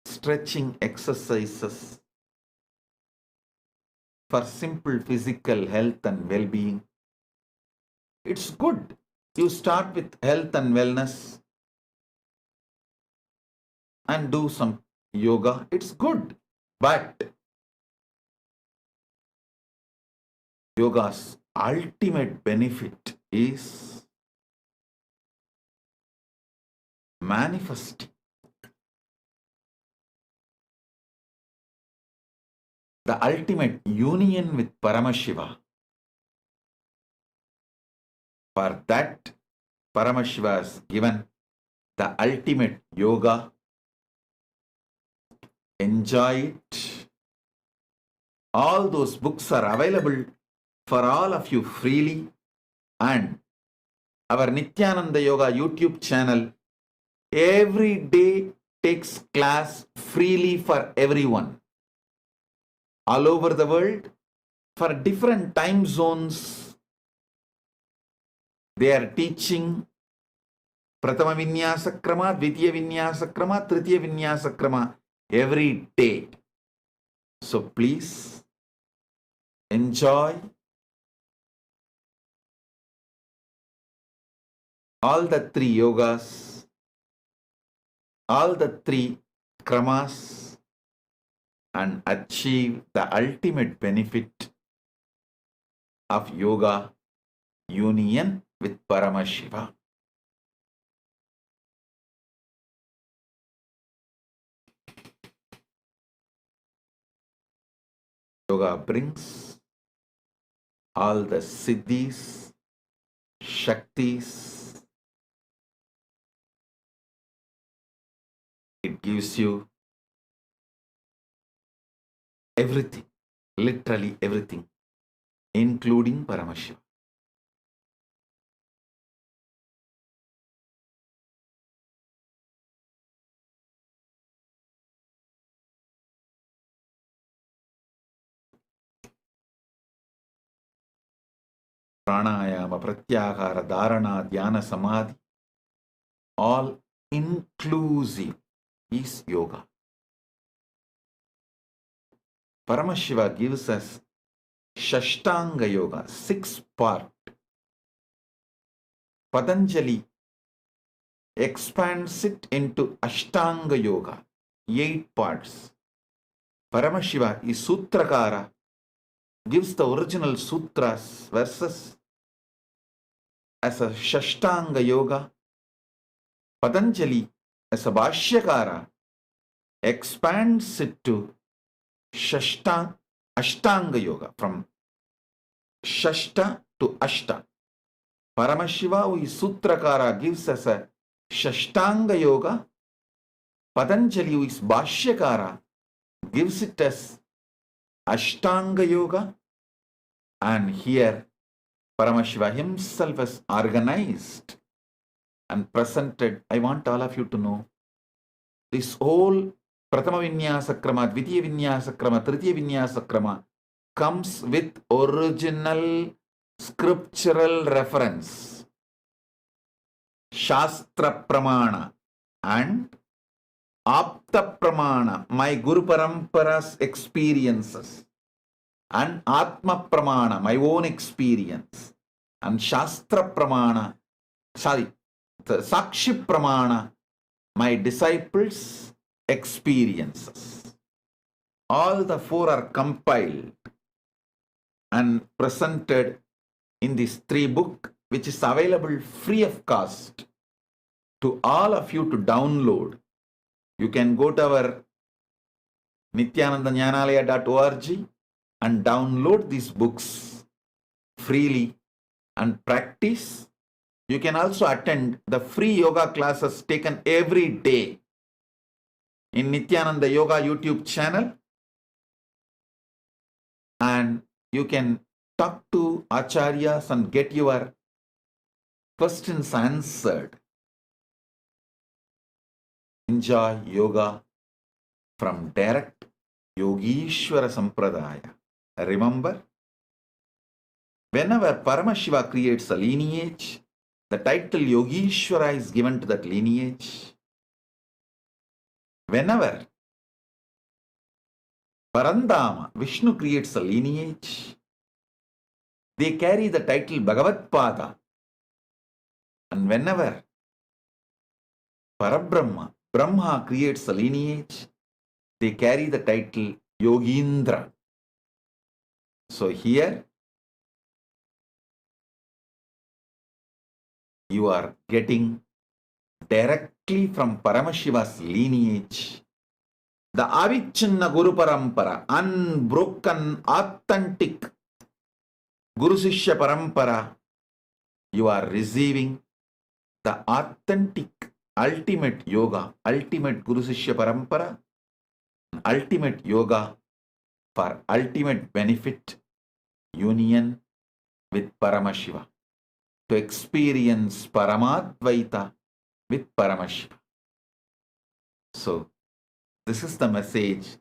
stretching exercises for simple physical health and well-being. It's good. You start with health and wellness and do some yoga. It's good. But yoga's ultimate benefit is manifesting the ultimate union with Paramashiva. For that, Paramashiva has given the ultimate yoga. Enjoy it. All those books are available for all of you freely, and our Nithyananda Yoga YouTube channel every day takes class freely for everyone all over the world for different time zones. They are teaching Pratama Vinyasa Krama, Dvitiya Vinyasa Krama, Tritiya Vinyasa Krama every day. So please enjoy all the three yogas, all the three kramas, and achieve the ultimate benefit of yoga union with Paramashiva. Yoga brings all the siddhis, shaktis. It gives you everything, literally everything, including Paramashiva. Pranayama, pratyahara, dharana, dhyana, samadhi, all inclusive is yoga. Paramashiva gives us Shashtanga Yoga, 6-part. Patanjali expands it into Ashtanga Yoga, 8 parts. Paramashiva is Sutrakara, gives the original sutras verses as a Shashtanga Yoga. Patanjali as a Bhashyakara expands it to Ashtanga Yoga, from Shashta to Ashta. Paramashiva, who is Sutrakara, gives us a Shashtanga Yoga. Patanjali, who is Bhashyakara, gives it as Ashtanga Yoga. And here Paramashiva himself has organized and presented. I want all of you to know this whole Pratama Vinyasa Krama, Dvitiya Vinyasa Krama, Tritiya Vinyasa Krama comes with original scriptural reference, Shastra Pramana and Apta Pramana, my Guru Parampara's experiences, and Atma Pramana, my own experience, and Shastra Pramana, the Sakshi Pramana, my disciples' experiences. All the 4 are compiled and presented in this 3 book, which is available free of cost to all of you to download. You can go to our nithyanandanyanalaya.org and download these books freely and practice. You can also attend the free yoga classes taken every day in Nithyananda Yoga YouTube channel, and you can talk to acharyas and get your questions answered. Enjoy yoga from direct Yogishwara Sampradaya. Remember, whenever Paramashiva creates a lineage, the title Yogishwara is given to that lineage. Whenever Parandama, Vishnu creates a lineage, they carry the title Bhagavat Pada. And whenever Parabrahma, Brahma creates a lineage, they carry the title Yogindra. So here you are getting directly from Paramashiva's lineage the Avichinna Guru Parampara, unbroken, authentic Guru Sishya Parampara. You are receiving the authentic, ultimate yoga, ultimate Guru Sishya Parampara, ultimate yoga for ultimate benefit, union with Paramashiva, to experience Paramadvaita with Paramashiva. So, this is the message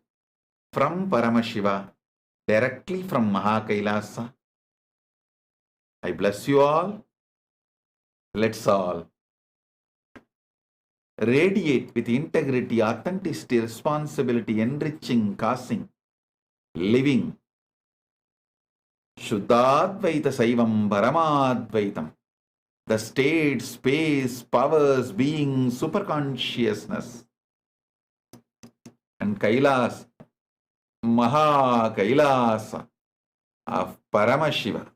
from Paramashiva, directly from KAILASA. I bless you all. Let's all radiate with integrity, authenticity, responsibility, enriching, causing living Shuddhadvaita Saivam Paramadvaitam, the state, space, powers, being, superconsciousness, and Kailas, Maha Kailasa of Paramashiva.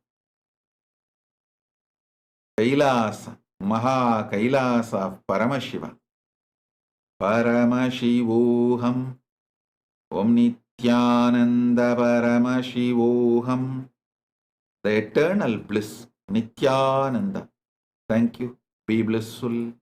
Kailasa, Maha Kailasa of Paramashiva. Paramashivoham, Om Nithyananda Paramashivoham, the eternal bliss, Nithyananda. Thank you. Be blissful.